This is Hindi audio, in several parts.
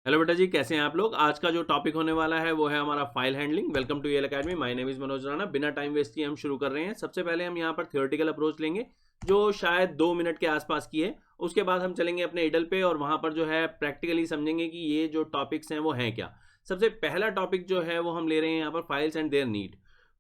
हेलो बेटा जी, कैसे हैं आप लोग। आज का जो टॉपिक होने वाला है वो है हमारा file handling. Welcome to EL academy. My name is Manoj Rana. बिना टाइम वेस्ट किए हम शुरू कर रहे हैं। सबसे पहले हम यहाँ पर थियोरेटिकल अप्रोच लेंगे जो शायद 2 मिनट के आसपास की है। उसके बाद हम चलेंगे अपने इडल पे और वहाँ पर जो है प्रैक्टिकली समझेंगे कि ये जो टॉपिक्स हैं वो हैं क्या। सबसे पहला टॉपिक जो है वो हम ले रहे हैं यहाँ पर files and their need.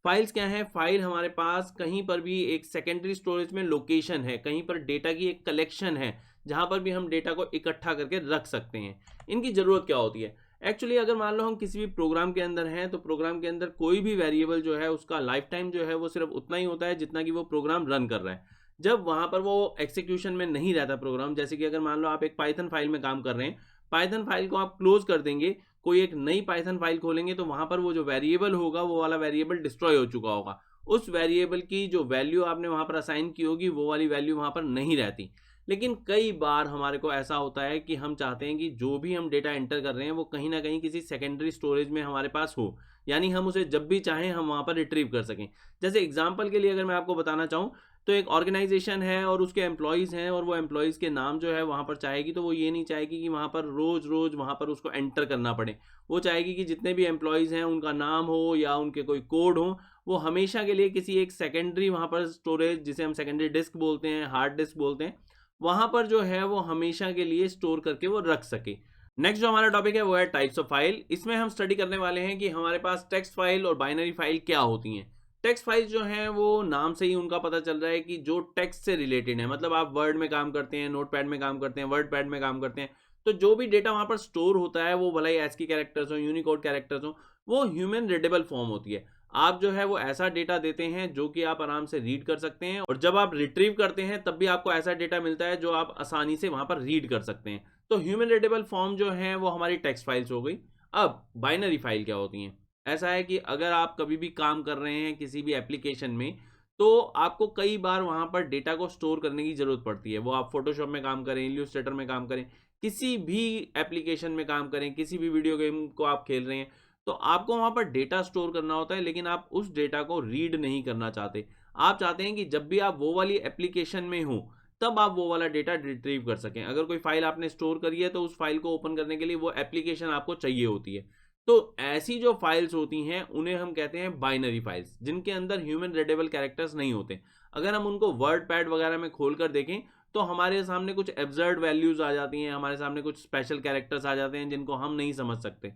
Files क्या है? फाइल हमारे पास कहीं पर भी एक सेकेंडरी स्टोरेज में लोकेशन है, कहीं पर डेटा की एक कलेक्शन है जहाँ पर भी हम डेटा को इकट्ठा करके रख सकते हैं। इनकी ज़रूरत क्या होती है? एक्चुअली अगर मान लो हम किसी भी प्रोग्राम के अंदर हैं तो प्रोग्राम के अंदर कोई भी वेरिएबल जो है उसका लाइफ टाइम जो है वो सिर्फ उतना ही होता है जितना कि वो प्रोग्राम रन कर रहा है। जब वहाँ पर वो एक्सिक्यूशन में नहीं रहता प्रोग्राम, जैसे कि अगर मान लो आप एक पाइथन फाइल में काम कर रहे हैं, पाइथन फाइल को आप क्लोज कर देंगे, कोई एक नई पाइथन फाइल खोलेंगे तो वहाँ पर वो जो वेरिएबल होगा वो वाला वेरिएबल डिस्ट्रॉय हो चुका होगा। उस वेरिएबल की जो वैल्यू आपने वहाँ पर असाइन की होगी वो वाली वैल्यू वहाँ पर नहीं रहती। लेकिन कई बार हमारे को ऐसा होता है कि हम चाहते हैं कि जो भी हम डेटा एंटर कर रहे हैं वो कहीं ना कहीं किसी सेकेंडरी स्टोरेज में हमारे पास हो, यानी हम उसे जब भी चाहें हम वहाँ पर रिट्रीव कर सकें। जैसे एग्जांपल के लिए अगर मैं आपको बताना चाहूँ तो एक ऑर्गेनाइजेशन है और उसके एम्प्लॉयज़ हैं और वो एम्प्लॉयज़ के नाम जो है वहाँ पर चाहेगी, तो वो ये नहीं चाहेगी कि वहाँ पर रोज़ रोज़ वहाँ पर उसको एंटर करना पड़े। वो चाहेगी कि जितने भी एम्प्लॉयज़ हैं उनका नाम हो या उनके कोई कोड हो, वो हमेशा के लिए किसी एक सेकेंडरी वहाँ पर स्टोरेज, जिसे हम सेकेंडरी डिस्क बोलते हैं, हार्ड डिस्क बोलते हैं, वहाँ पर जो है वो हमेशा के लिए स्टोर करके वो रख सके। नेक्स्ट जो हमारा टॉपिक है वो है टाइप्स ऑफ फाइल। इसमें हम स्टडी करने वाले हैं कि हमारे पास टेक्स्ट फाइल और बाइनरी फाइल क्या होती हैं। टेक्स्ट फाइल्स जो हैं वो नाम से ही उनका पता चल रहा है कि जो टेक्स्ट से रिलेटेड है, मतलब आप वर्ड में काम करते हैं, नोटपैड में काम करते हैं, वर्ड पैड में काम करते हैं, तो जो भी डेटा वहाँ पर स्टोर होता है वो भले ही एस्की कैरेक्टर्स हो, यूनिकोड कैरेक्टर्स हो, वो ह्यूमन रीडेबल फॉर्म होती है। आप जो है वो ऐसा डेटा देते हैं जो कि आप आराम से रीड कर सकते हैं, और जब आप रिट्रीव करते हैं तब भी आपको ऐसा डेटा मिलता है जो आप आसानी से वहां पर रीड कर सकते हैं। तो ह्यूमन रीडेबल फॉर्म जो है वो हमारी टेक्स्ट फाइल्स हो गई। अब बाइनरी फाइल क्या होती हैं? ऐसा है कि अगर आप कभी भी काम कर रहे हैं किसी भी एप्लीकेशन में, तो आपको कई बार वहां पर डेटा को स्टोर करने की जरूरत पड़ती है। वो आप फोटोशॉप में काम करें, इल्यूस्ट्रेटर में काम करें, किसी भी एप्लीकेशन में काम करें, किसी भी वीडियो गेम को आप खेल रहे हैं, तो आपको वहां पर डेटा स्टोर करना होता है, लेकिन आप उस डेटा को रीड नहीं करना चाहते। आप चाहते हैं कि जब भी आप वो वाली एप्लीकेशन में हो तब आप वो वाला डेटा रिट्रीव कर सकें। अगर कोई फाइल आपने स्टोर करी है तो उस फाइल को ओपन करने के लिए वो एप्लीकेशन आपको चाहिए होती है। तो ऐसी जो फाइल्स होती हैं उन्हें हम कहते हैं बाइनरी फाइल्स, जिनके अंदर ह्यूमन रीडेबल कैरेक्टर्स नहीं होते। अगर हम उनको वर्ड पैड वगैरह में खोल कर देखें तो हमारे सामने कुछ एब्सर्ड वैल्यूज आ जाती हैं, हमारे सामने कुछ स्पेशल कैरेक्टर्स आ जाते हैं जिनको हम नहीं समझ सकते।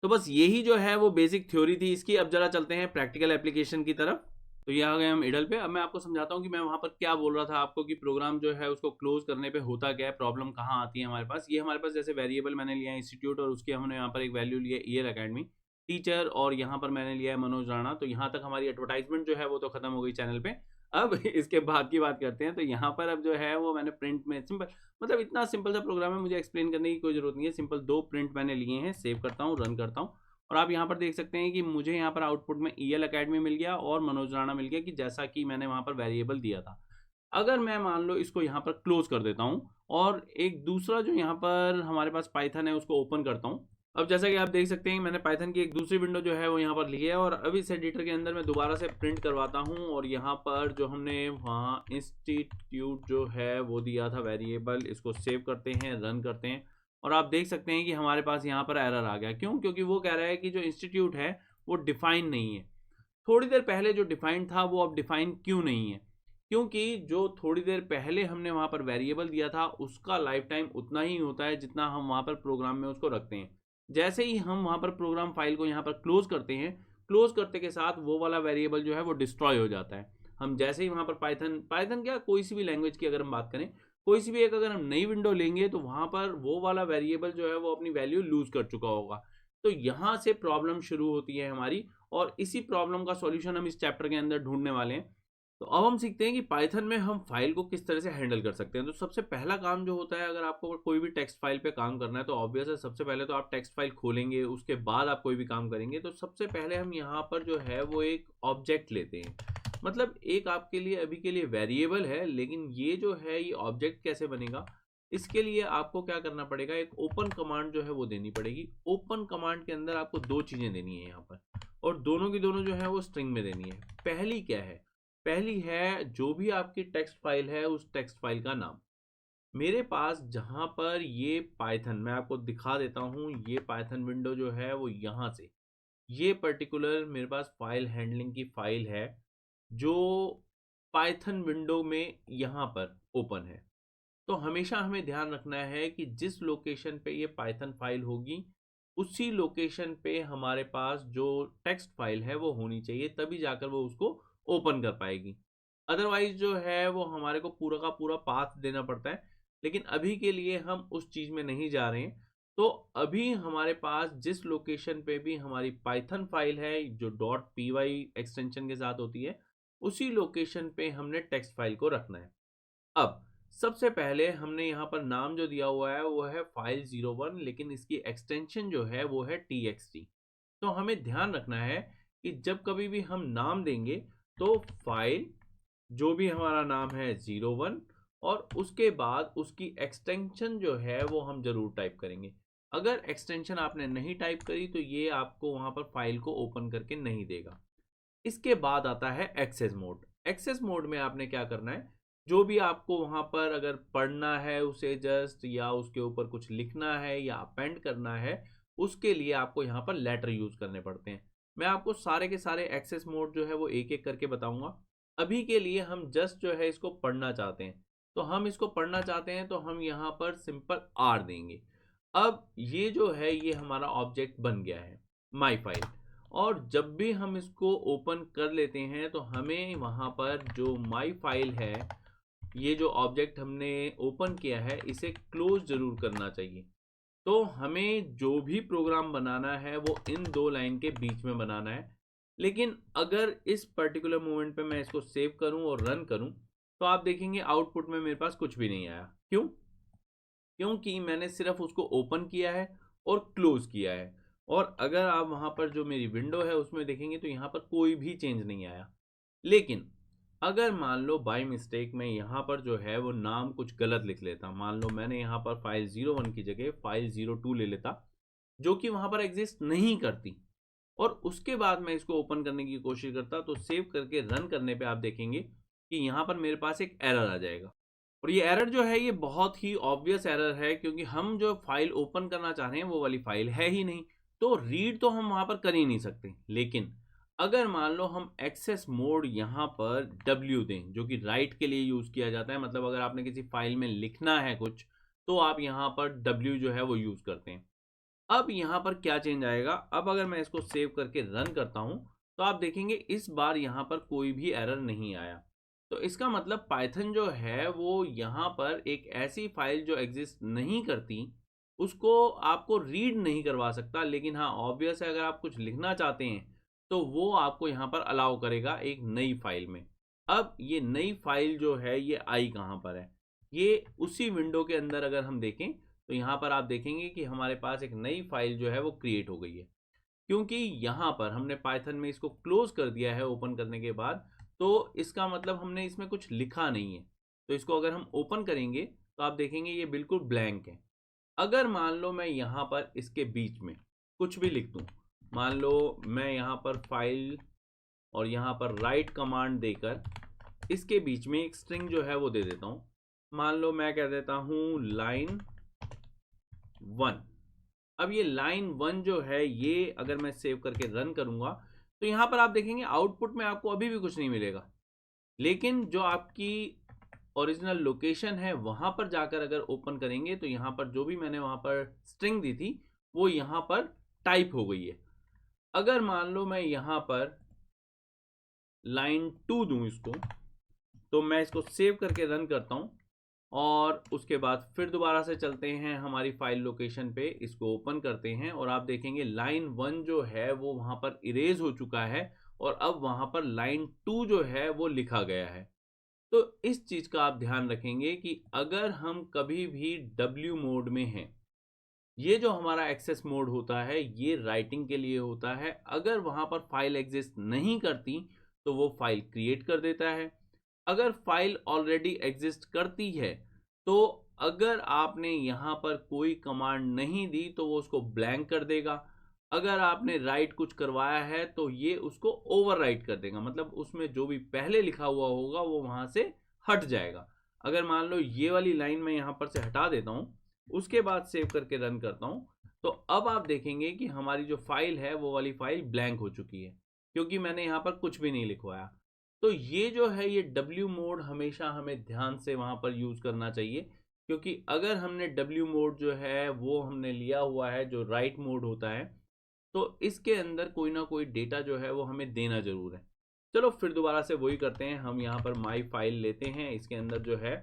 तो बस यही जो है वो बेसिक थ्योरी थी इसकी। अब जरा चलते हैं प्रैक्टिकल एप्लीकेशन की तरफ। तो ये आ गए हम इडल पे। अब मैं आपको समझाता हूँ कि मैं वहाँ पर क्या बोल रहा था आपको, कि प्रोग्राम जो है उसको क्लोज करने पे होता क्या है, प्रॉब्लम कहाँ आती है हमारे पास। ये हमारे पास जैसे वेरिएबल मैंने लिया है इंस्टीट्यूट, और उसकी हमने यहाँ पर एक वैल्यू लिया ईएल एकेडमी टीचर, और यहाँ पर मैंने लिया है मनोज राणा। तो यहाँ तक हमारी एडवर्टाइजमेंट जो है वो तो खत्म हो गई चैनल पे। अब इसके बाद की बात करते हैं। तो यहाँ पर अब जो है वो मैंने प्रिंट में सिंपल, मतलब इतना सिंपल सा प्रोग्राम है, मुझे एक्सप्लेन करने की कोई जरूरत नहीं है। सिंपल दो प्रिंट मैंने लिए हैं, सेव करता हूँ, रन करता हूँ, और आप यहाँ पर देख सकते हैं कि मुझे यहाँ पर आउटपुट में ईएल एकेडमी मिल गया और मनोज राणा मिल गया, कि जैसा कि मैंने वहाँ पर वेरिएबल दिया था। अगर मैं मान लो इसको यहाँ पर क्लोज कर देता हूँ और एक दूसरा जो यहाँ पर हमारे पास पाइथन है उसको ओपन करता हूँ। अब जैसा कि आप देख सकते हैं मैंने पाइथन की एक दूसरी विंडो जो है वो यहाँ पर ली है, और अब इस एडिटर के अंदर मैं दोबारा से प्रिंट करवाता हूँ, और यहाँ पर जो हमने वहाँ इंस्टीट्यूट जो है वो दिया था वेरिएबल, इसको सेव करते हैं, रन करते हैं, और आप देख सकते हैं कि हमारे पास यहाँ पर एरर आ गया। क्यों? क्योंकि वो कह रहा है कि जो इंस्टीट्यूट है वो डिफाइन नहीं है। थोड़ी देर पहले जो डिफाइन था वो अब डिफाइन क्यों नहीं है? क्योंकि जो थोड़ी देर पहले हमने वहां पर वेरिएबल दिया था उसका लाइफ टाइम उतना ही होता है जितना हम वहां पर प्रोग्राम में उसको रखते हैं। जैसे ही हम वहां पर प्रोग्राम फाइल को यहाँ पर क्लोज करते हैं, क्लोज करते के साथ वो वाला वेरिएबल जो है वो डिस्ट्रॉय हो जाता है। हम जैसे ही वहां पर पाइथन पाइथन क्या, कोई सी भी लैंग्वेज की अगर हम बात करें, कोई सी भी एक अगर हम नई विंडो लेंगे तो वहां पर वो वाला वेरिएबल जो है वो अपनी वैल्यू लूज कर चुका होगा। तो यहाँ से प्रॉब्लम शुरू होती है हमारी, और इसी प्रॉब्लम का सॉल्यूशन हम इस चैप्टर के अंदर ढूंढने वाले हैं। तो अब हम सीखते हैं कि पाइथन में हम फाइल को किस तरह से हैंडल कर सकते हैं। तो सबसे पहला काम जो होता है, अगर आपको कोई भी टेक्स्ट फाइल पे काम करना है तो ऑब्वियस है सबसे पहले तो आप टेक्स्ट फाइल खोलेंगे, उसके बाद आप कोई भी काम करेंगे। तो सबसे पहले हम यहाँ पर जो है वो एक ऑब्जेक्ट लेते हैं, मतलब एक आपके लिए अभी के लिए वेरिएबल है, लेकिन ये जो है ये ऑब्जेक्ट कैसे बनेगा, इसके लिए आपको क्या करना पड़ेगा, एक ओपन कमांड जो है वो देनी पड़ेगी। ओपन कमांड के अंदर आपको दो चीजें देनी है यहाँ पर, और दोनों की दोनों जो है वो स्ट्रिंग में देनी है। पहली क्या है? पहली है जो भी आपकी टेक्स्ट फाइल है उस टेक्स्ट फाइल का नाम। मेरे पास जहाँ पर ये पाइथन मैं आपको दिखा देता हूँ, ये पाइथन विंडो जो है वो यहाँ से ये पर्टिकुलर मेरे पास फाइल हैंडलिंग की फाइल है जो पाइथन विंडो में यहाँ पर ओपन है। तो हमेशा हमें ध्यान रखना है कि जिस लोकेशन पे ये पाइथन फाइल होगी उसी लोकेशन पे हमारे पास जो टेक्स्ट फाइल है वो होनी चाहिए, तभी जाकर वो उसको ओपन कर पाएगी। अदरवाइज जो है वो हमारे को पूरा का पूरा पाथ देना पड़ता है, लेकिन अभी के लिए हम उस चीज़ में नहीं जा रहे हैं। तो अभी हमारे पास जिस लोकेशन पे भी हमारी पाइथन फाइल है जो .py एक्सटेंशन के साथ होती है, उसी लोकेशन पे हमने टेक्स्ट फाइल को रखना है। अब सबसे पहले हमने यहाँ पर नाम जो दिया हुआ है वो है file01, लेकिन इसकी एक्सटेंशन जो है वो है txt। तो हमें ध्यान रखना है कि जब कभी भी हम नाम देंगे तो फाइल जो भी हमारा नाम है 01 और उसके बाद उसकी एक्सटेंशन जो है वो हम जरूर टाइप करेंगे। अगर एक्सटेंशन आपने नहीं टाइप करी तो ये आपको वहां पर फाइल को ओपन करके नहीं देगा। इसके बाद आता है एक्सेस मोड। एक्सेस मोड में आपने क्या करना है, जो भी आपको वहां पर अगर पढ़ना है उसे जस्ट या उसके ऊपर कुछ लिखना है या अपेंड करना है, उसके लिए आपको यहाँ पर लेटर यूज करने पड़ते हैं। मैं आपको सारे के सारे एक्सेस मोड जो है वो एक एक करके बताऊंगा। अभी के लिए हम जस्ट जो है इसको पढ़ना चाहते हैं, तो हम इसको पढ़ना चाहते हैं तो हम यहाँ पर सिंपल आर देंगे। अब ये जो है ये हमारा ऑब्जेक्ट बन गया है माई फाइल, और जब भी हम इसको ओपन कर लेते हैं तो हमें वहां पर जो माई फाइल है, ये जो ऑब्जेक्ट हमने ओपन किया है, इसे क्लोज जरूर करना चाहिए। तो हमें जो भी प्रोग्राम बनाना है वो इन दो लाइन के बीच में बनाना है। लेकिन अगर इस पर्टिकुलर मोमेंट पे मैं इसको सेव करूं और रन करूं तो आप देखेंगे आउटपुट में मेरे पास कुछ भी नहीं आया। क्यों? क्योंकि मैंने सिर्फ उसको ओपन किया है और क्लोज किया है। और अगर आप वहां पर जो मेरी विंडो है उसमें देखेंगे तो यहाँ पर कोई भी चेंज नहीं आया। लेकिन अगर मान लो बाय मिस्टेक में यहाँ पर जो है वो नाम कुछ गलत लिख लेता, मान लो मैंने यहाँ पर फाइल 01 की जगह फाइल 02 ले लेता, जो कि वहां पर एग्जिस्ट नहीं करती, और उसके बाद मैं इसको ओपन करने की कोशिश करता, तो सेव करके रन करने पे आप देखेंगे कि यहाँ पर मेरे पास एक एरर आ जाएगा। और ये एरर जो है ये बहुत ही ऑब्वियस एरर है, क्योंकि हम जो फाइल ओपन करना चाह रहे हैं वो वाली फाइल है ही नहीं, तो रीड तो हम वहां पर कर ही नहीं सकते। लेकिन अगर मान लो हम एक्सेस मोड यहाँ पर W दें, जो कि राइट के लिए यूज किया जाता है, मतलब अगर आपने किसी फाइल में लिखना है कुछ तो आप यहाँ पर W जो है वो यूज करते हैं। अब यहाँ पर क्या चेंज आएगा, अब अगर मैं इसको सेव करके रन करता हूँ तो आप देखेंगे इस बार यहाँ पर कोई भी एरर नहीं आया। तो इसका मतलब पाइथन जो है वो यहाँ पर एक ऐसी फाइल जो एग्जिस्ट नहीं करती उसको आपको रीड नहीं करवा सकता, लेकिन हाँ ऑब्वियस है अगर आप कुछ लिखना चाहते हैं तो वो आपको यहाँ पर अलाउ करेगा एक नई फाइल में। अब ये नई फाइल जो है ये आई कहाँ पर है, ये उसी विंडो के अंदर अगर हम देखें तो यहाँ पर आप देखेंगे कि हमारे पास एक नई फाइल जो है वो क्रिएट हो गई है, क्योंकि यहाँ पर हमने पाइथन में इसको क्लोज कर दिया है ओपन करने के बाद। तो इसका मतलब हमने इसमें कुछ लिखा नहीं है। तो इसको अगर हम ओपन करेंगे तो आप देखेंगे ये बिल्कुल ब्लैंक है। अगर मान लो मैं यहाँ पर इसके बीच में कुछ भी लिख दूं, मान लो मैं यहाँ पर फाइल और यहाँ पर राइट कमांड देकर इसके बीच में एक स्ट्रिंग जो है वो दे देता हूँ। मान लो मैं कह देता हूँ लाइन 1। अब ये लाइन 1 जो है ये अगर मैं सेव करके रन करूंगा तो यहाँ पर आप देखेंगे आउटपुट में आपको अभी भी कुछ नहीं मिलेगा, लेकिन जो आपकी ओरिजिनल लोकेशन है वहां पर जाकर अगर ओपन करेंगे तो यहाँ पर जो भी मैंने वहां पर स्ट्रिंग दी थी वो यहाँ पर टाइप हो गई है। अगर मान लो मैं यहाँ पर लाइन 2 दूं इसको, तो मैं इसको सेव करके रन करता हूं और उसके बाद फिर दोबारा से चलते हैं हमारी फाइल लोकेशन पे, इसको ओपन करते हैं और आप देखेंगे लाइन 1 जो है वो वहां पर इरेज हो चुका है और अब वहां पर लाइन 2 जो है वो लिखा गया है। तो इस चीज का आप ध्यान रखेंगे कि अगर हम कभी भी W मोड में हैं, ये जो हमारा एक्सेस मोड होता है ये राइटिंग के लिए होता है। अगर वहां पर फाइल एग्जिस्ट नहीं करती तो वो फाइल क्रिएट कर देता है। अगर फाइल ऑलरेडी एग्जिस्ट करती है तो अगर आपने यहाँ पर कोई कमांड नहीं दी तो वो उसको ब्लैंक कर देगा। अगर आपने राइट कुछ करवाया है तो ये उसको ओवर राइट कर देगा, मतलब उसमें जो भी पहले लिखा हुआ होगा वो वहां से हट जाएगा। अगर मान लो ये वाली लाइन मैं यहाँ पर से हटा देता हूँ, उसके बाद सेव करके रन करता हूँ, तो अब आप देखेंगे कि हमारी जो फाइल है वो वाली फाइल ब्लैंक हो चुकी है, क्योंकि मैंने यहाँ पर कुछ भी नहीं लिखवाया। तो ये जो है ये W मोड हमेशा हमें ध्यान से वहाँ पर यूज़ करना चाहिए, क्योंकि अगर हमने W मोड जो है वो हमने लिया हुआ है जो राइट मोड होता है, तो इसके अंदर कोई ना कोई डेटा जो है वो हमें देना जरूर है। चलो फिर दोबारा से वही करते हैं, हम यहाँ पर माई फाइल लेते हैं, इसके अंदर जो है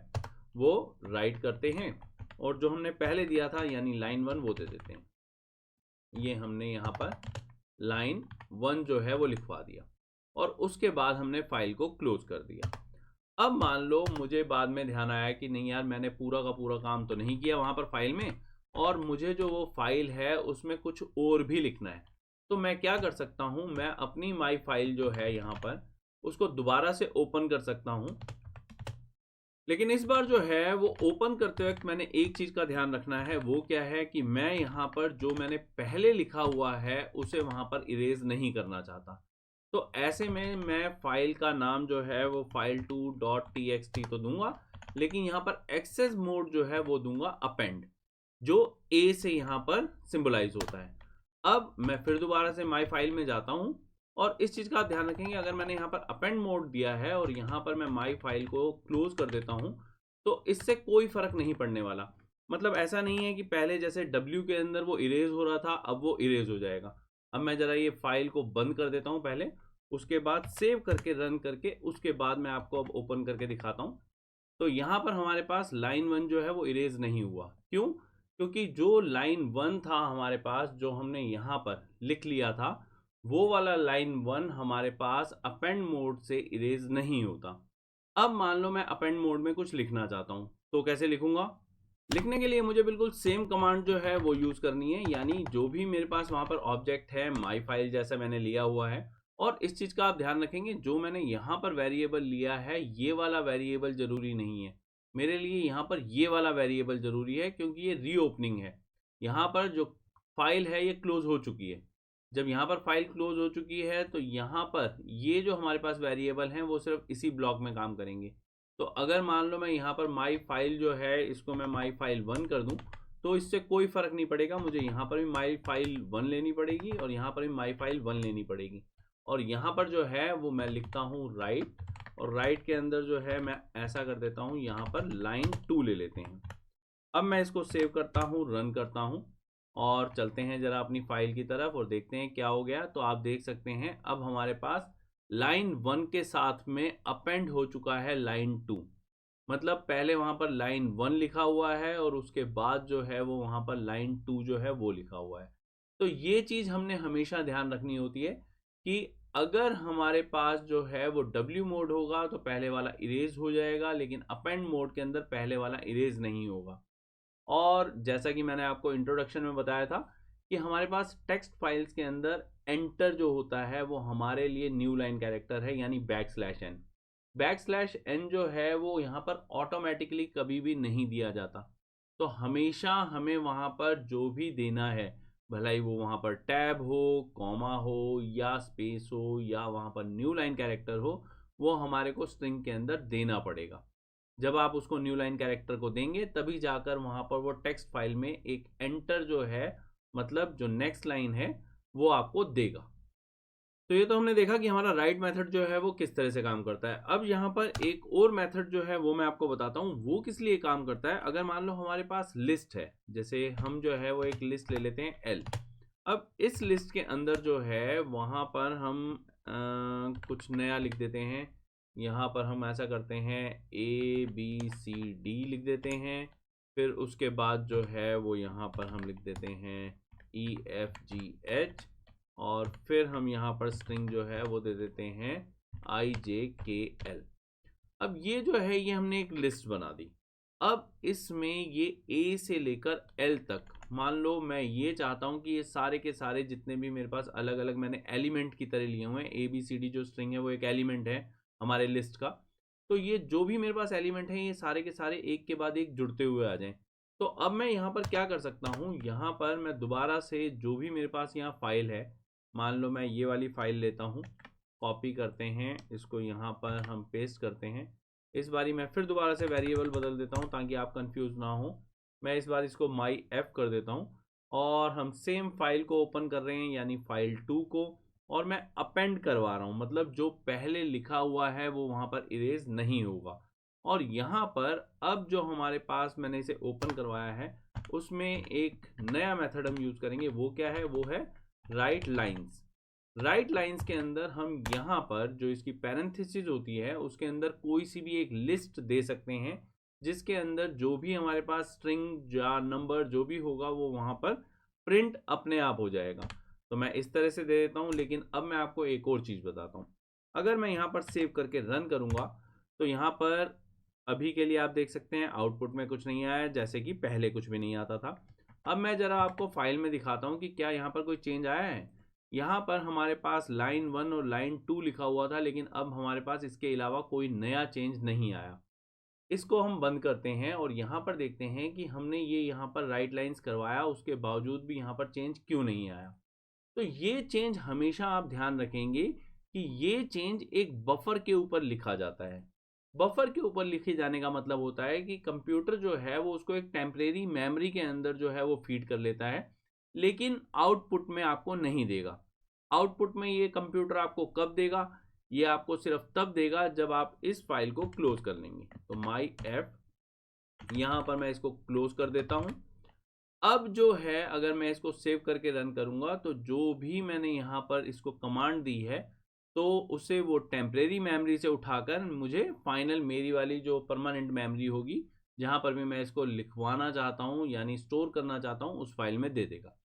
वो राइट करते हैं और जो हमने पहले दिया था यानी लाइन 1 वो दे देते हैं। ये हमने यहाँ पर लाइन 1 जो है वो लिखवा दिया और उसके बाद हमने फाइल को क्लोज कर दिया। अब मान लो मुझे बाद में ध्यान आया कि नहीं यार, मैंने पूरा का पूरा काम तो नहीं किया वहाँ पर फाइल में, और मुझे जो वो फाइल है उसमें कुछ और भी लिखना है। तो मैं क्या कर सकता हूँ, मैं अपनी माई फाइल जो है यहाँ पर उसको दोबारा से ओपन कर सकता हूँ। लेकिन इस बार जो है वो ओपन करते वक्त मैंने एक चीज़ का ध्यान रखना है, वो क्या है कि मैं यहाँ पर जो मैंने पहले लिखा हुआ है उसे वहाँ पर इरेज नहीं करना चाहता। तो ऐसे में मैं फाइल का नाम जो है वो file2.txt तो दूंगा, लेकिन यहाँ पर एक्सेस मोड जो है वो दूंगा अपेंड, जो ए से यहाँ पर सिंबलाइज होता है। अब मैं फिर दोबारा से माई फाइल में जाता हूँ और इस चीज़ का ध्यान रखेंगे, अगर मैंने यहाँ पर अपेंड मोड दिया है और यहाँ पर मैं माई फाइल को क्लोज कर देता हूँ, तो इससे कोई फर्क नहीं पड़ने वाला। मतलब ऐसा नहीं है कि पहले जैसे W के अंदर वो इरेज हो रहा था अब वो इरेज हो जाएगा। अब मैं ज़रा ये फाइल को बंद कर देता हूँ पहले, उसके बाद सेव करके रन करके उसके बाद मैं आपको अब ओपन करके दिखाता हूँ। तो यहाँ पर हमारे पास लाइन 1 जो है वो इरेज नहीं हुआ। क्यों? क्योंकि जो लाइन 1 था हमारे पास, जो हमने यहाँ पर लिख लिया था, वो वाला लाइन 1 हमारे पास अपेंड मोड से इरेज नहीं होता। अब मान लो मैं अपेंड मोड में कुछ लिखना चाहता हूँ, तो कैसे लिखूंगा? लिखने के लिए मुझे बिल्कुल सेम कमांड जो है वो यूज़ करनी है, यानी जो भी मेरे पास वहाँ पर ऑब्जेक्ट है माई फाइल जैसा मैंने लिया हुआ है। और इस चीज़ का आप ध्यान रखेंगे, जो मैंने यहाँ पर वेरिएबल लिया है ये वाला वेरिएबल ज़रूरी नहीं है मेरे लिए, यहाँ पर ये वाला वेरिएबल ज़रूरी है, क्योंकि ये रीओपनिंग है। यहाँ पर जो फाइल है ये क्लोज हो चुकी है। जब यहाँ पर फाइल क्लोज हो चुकी है तो यहाँ पर ये जो हमारे पास वेरिएबल हैं वो सिर्फ इसी ब्लॉक में काम करेंगे। तो अगर मान लो मैं यहाँ पर माई फाइल जो है इसको मैं माई फाइल 1 कर दूँ, तो इससे कोई फ़र्क नहीं पड़ेगा, मुझे यहाँ पर भी माई फाइल 1 लेनी पड़ेगी और यहाँ पर भी माई फाइल 1 लेनी पड़ेगी। और यहाँ पर जो है वो मैं लिखता हूँ राइट, और राइट के अंदर जो है मैं ऐसा कर देता हूँ, यहाँ पर लाइन 2 ले लेते हैं। अब मैं इसको सेव करता हूँ, रन करता हूँ और चलते हैं ज़रा अपनी फाइल की तरफ और देखते हैं क्या हो गया। तो आप देख सकते हैं अब हमारे पास लाइन 1 के साथ में अपेंड हो चुका है लाइन 2। मतलब पहले वहाँ पर लाइन 1 लिखा हुआ है और उसके बाद जो है वो वहाँ पर लाइन 2 जो है वो लिखा हुआ है। तो ये चीज़ हमने हमेशा ध्यान रखनी होती है कि अगर हमारे पास जो है वो W मोड होगा तो पहले वाला इरेज हो जाएगा, लेकिन अपेंड मोड के अंदर पहले वाला इरेज नहीं होगा। और जैसा कि मैंने आपको इंट्रोडक्शन में बताया था कि हमारे पास टेक्स्ट फाइल्स के अंदर एंटर जो होता है वो हमारे लिए न्यू लाइन कैरेक्टर है, यानी \n। \n जो है वो यहाँ पर ऑटोमेटिकली कभी भी नहीं दिया जाता। तो हमेशा हमें वहाँ पर जो भी देना है, भला ही वो वहाँ पर टैब हो, कॉमा हो या स्पेस हो या वहाँ पर न्यू लाइन कैरेक्टर हो, वो हमारे को स्ट्रिंग के अंदर देना पड़ेगा। जब आप उसको न्यू लाइन कैरेक्टर को देंगे तभी जाकर वहाँ पर वो टेक्स्ट फाइल में एक एंटर जो है, मतलब जो नेक्स्ट लाइन है, वो आपको देगा। तो ये तो हमने देखा कि हमारा राइट मेथड जो है वो किस तरह से काम करता है। अब यहाँ पर एक और मेथड जो है वो मैं आपको बताता हूँ वो किस लिए काम करता है। अगर मान लो हमारे पास लिस्ट है, जैसे हम जो है वो एक लिस्ट ले लेते हैं L। अब इस लिस्ट के अंदर जो है वहाँ पर हम कुछ नया लिख देते हैं। यहाँ पर हम ऐसा करते हैं ABCD लिख देते हैं, फिर उसके बाद जो है वो यहाँ पर हम लिख देते हैं EFGH, और फिर हम यहाँ पर स्ट्रिंग जो है वो दे देते हैं IJKL। अब ये जो है ये हमने एक लिस्ट बना दी। अब इसमें ये A से लेकर L तक, मान लो मैं ये चाहता हूँ कि ये सारे के सारे जितने भी मेरे पास अलग अलग मैंने एलिमेंट की तरह लिए हुए हैं, ABCD जो स्ट्रिंग है वो एक एलिमेंट है हमारे लिस्ट का, तो ये जो भी मेरे पास एलिमेंट है ये सारे के सारे एक के बाद एक जुड़ते हुए आ जाएं। तो अब मैं यहाँ पर क्या कर सकता हूँ, यहाँ पर मैं दोबारा से जो भी मेरे पास यहाँ फाइल है, मान लो मैं ये वाली फाइल लेता हूँ, कॉपी करते हैं इसको, यहाँ पर हम पेस्ट करते हैं, इस बारी मैं फिर दोबारा से वेरिएबल बदल देता हूँ ताकि आप कंफ्यूज ना हो। मैं इस बार इसको माई एफ कर देता हूँ और हम सेम फाइल को ओपन कर रहे हैं यानी फाइल 2 को, और मैं अपेंड करवा रहा हूँ, मतलब जो पहले लिखा हुआ है वो वहाँ पर इरेज नहीं होगा। और यहाँ पर अब जो हमारे पास मैंने इसे ओपन करवाया है उसमें एक नया मेथड हम यूज करेंगे। वो क्या है? वो है राइट लाइन्स। राइट लाइन्स के अंदर हम यहाँ पर जो इसकी पैरेंथेसिस होती है उसके अंदर कोई सी भी एक लिस्ट दे सकते हैं जिसके अंदर जो भी हमारे पास स्ट्रिंग या नंबर जो भी होगा वो वहाँ पर प्रिंट अपने आप हो जाएगा। तो मैं इस तरह से दे देता हूँ। लेकिन अब मैं आपको एक और चीज़ बताता हूँ। अगर मैं यहाँ पर सेव करके रन करूँगा तो यहाँ पर अभी के लिए आप देख सकते हैं आउटपुट में कुछ नहीं आया, जैसे कि पहले कुछ भी नहीं आता था। अब मैं ज़रा आपको फाइल में दिखाता हूँ कि क्या यहाँ पर कोई चेंज आया है। यहाँ पर हमारे पास लाइन 1 और लाइन 2 लिखा हुआ था, लेकिन अब हमारे पास इसके अलावा कोई नया चेंज नहीं आया। इसको हम बंद करते हैं और यहाँ पर देखते हैं कि हमने ये यहाँ पर राइट लाइन्स करवाया, उसके बावजूद भी यहाँ पर चेंज क्यों नहीं आया। तो ये चेंज हमेशा आप ध्यान रखेंगे कि ये चेंज एक बफर के ऊपर लिखा जाता है। बफर के ऊपर लिखे जाने का मतलब होता है कि कंप्यूटर जो है वो उसको एक टेम्परेरी मेमोरी के अंदर जो है वो फीड कर लेता है, लेकिन आउटपुट में आपको नहीं देगा। आउटपुट में ये कंप्यूटर आपको कब देगा? ये आपको सिर्फ तब देगा जब आप इस फाइल को क्लोज कर लेंगे। तो माई एफ, यहाँ पर मैं इसको क्लोज कर देता हूँ। अब जो है अगर मैं इसको सेव करके रन करूंगा तो जो भी मैंने यहाँ पर इसको कमांड दी है तो उसे वो टेम्परेरी मेमोरी से उठाकर मुझे फाइनल मेरी वाली जो परमानेंट मेमोरी होगी जहाँ पर भी मैं इसको लिखवाना चाहता हूँ यानी स्टोर करना चाहता हूँ उस फाइल में दे देगा।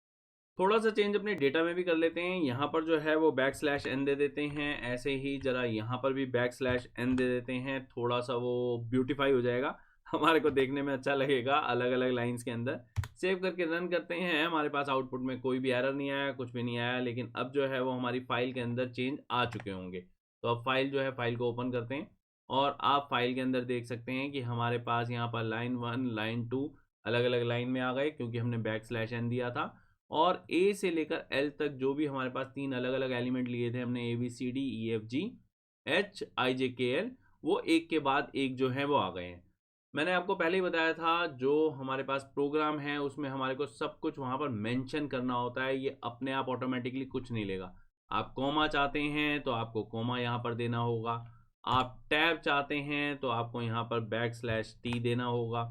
थोड़ा सा चेंज अपने डेटा में भी कर लेते हैं। यहाँ पर जो है वो बैक स्लैश एन दे देते हैं, ऐसे ही जरा यहाँ पर भी बैक स्लैश एन दे देते हैं। थोड़ा सा वो ब्यूटीफाई हो जाएगा, हमारे को देखने में अच्छा लगेगा अलग अलग लाइंस के अंदर। सेव करके रन करते हैं। हमारे पास आउटपुट में कोई भी एरर नहीं आया, कुछ भी नहीं आया, लेकिन अब जो है वो हमारी फाइल के अंदर चेंज आ चुके होंगे। तो अब फाइल जो है फाइल को ओपन करते हैं और आप फाइल के अंदर देख सकते हैं कि हमारे पास यहाँ पर लाइन 1 लाइन 2 अलग अलग लाइन में आ गए क्योंकि हमने बैक स्लैश एन दिया था। और ए से लेकर एल तक जो भी हमारे पास 3 अलग अलग एलिमेंट लिए थे हमने, A B C D E F G H I J K L, वो एक के बाद एक जो है वो आ गए हैं। मैंने आपको पहले ही बताया था जो हमारे पास प्रोग्राम है उसमें हमारे को सब कुछ वहाँ पर मेंशन करना होता है। ये अपने आप ऑटोमेटिकली कुछ नहीं लेगा। आप कॉमा चाहते हैं तो आपको कॉमा यहाँ पर देना होगा। आप टैब चाहते हैं तो आपको यहाँ पर बैक स्लैश टी देना होगा।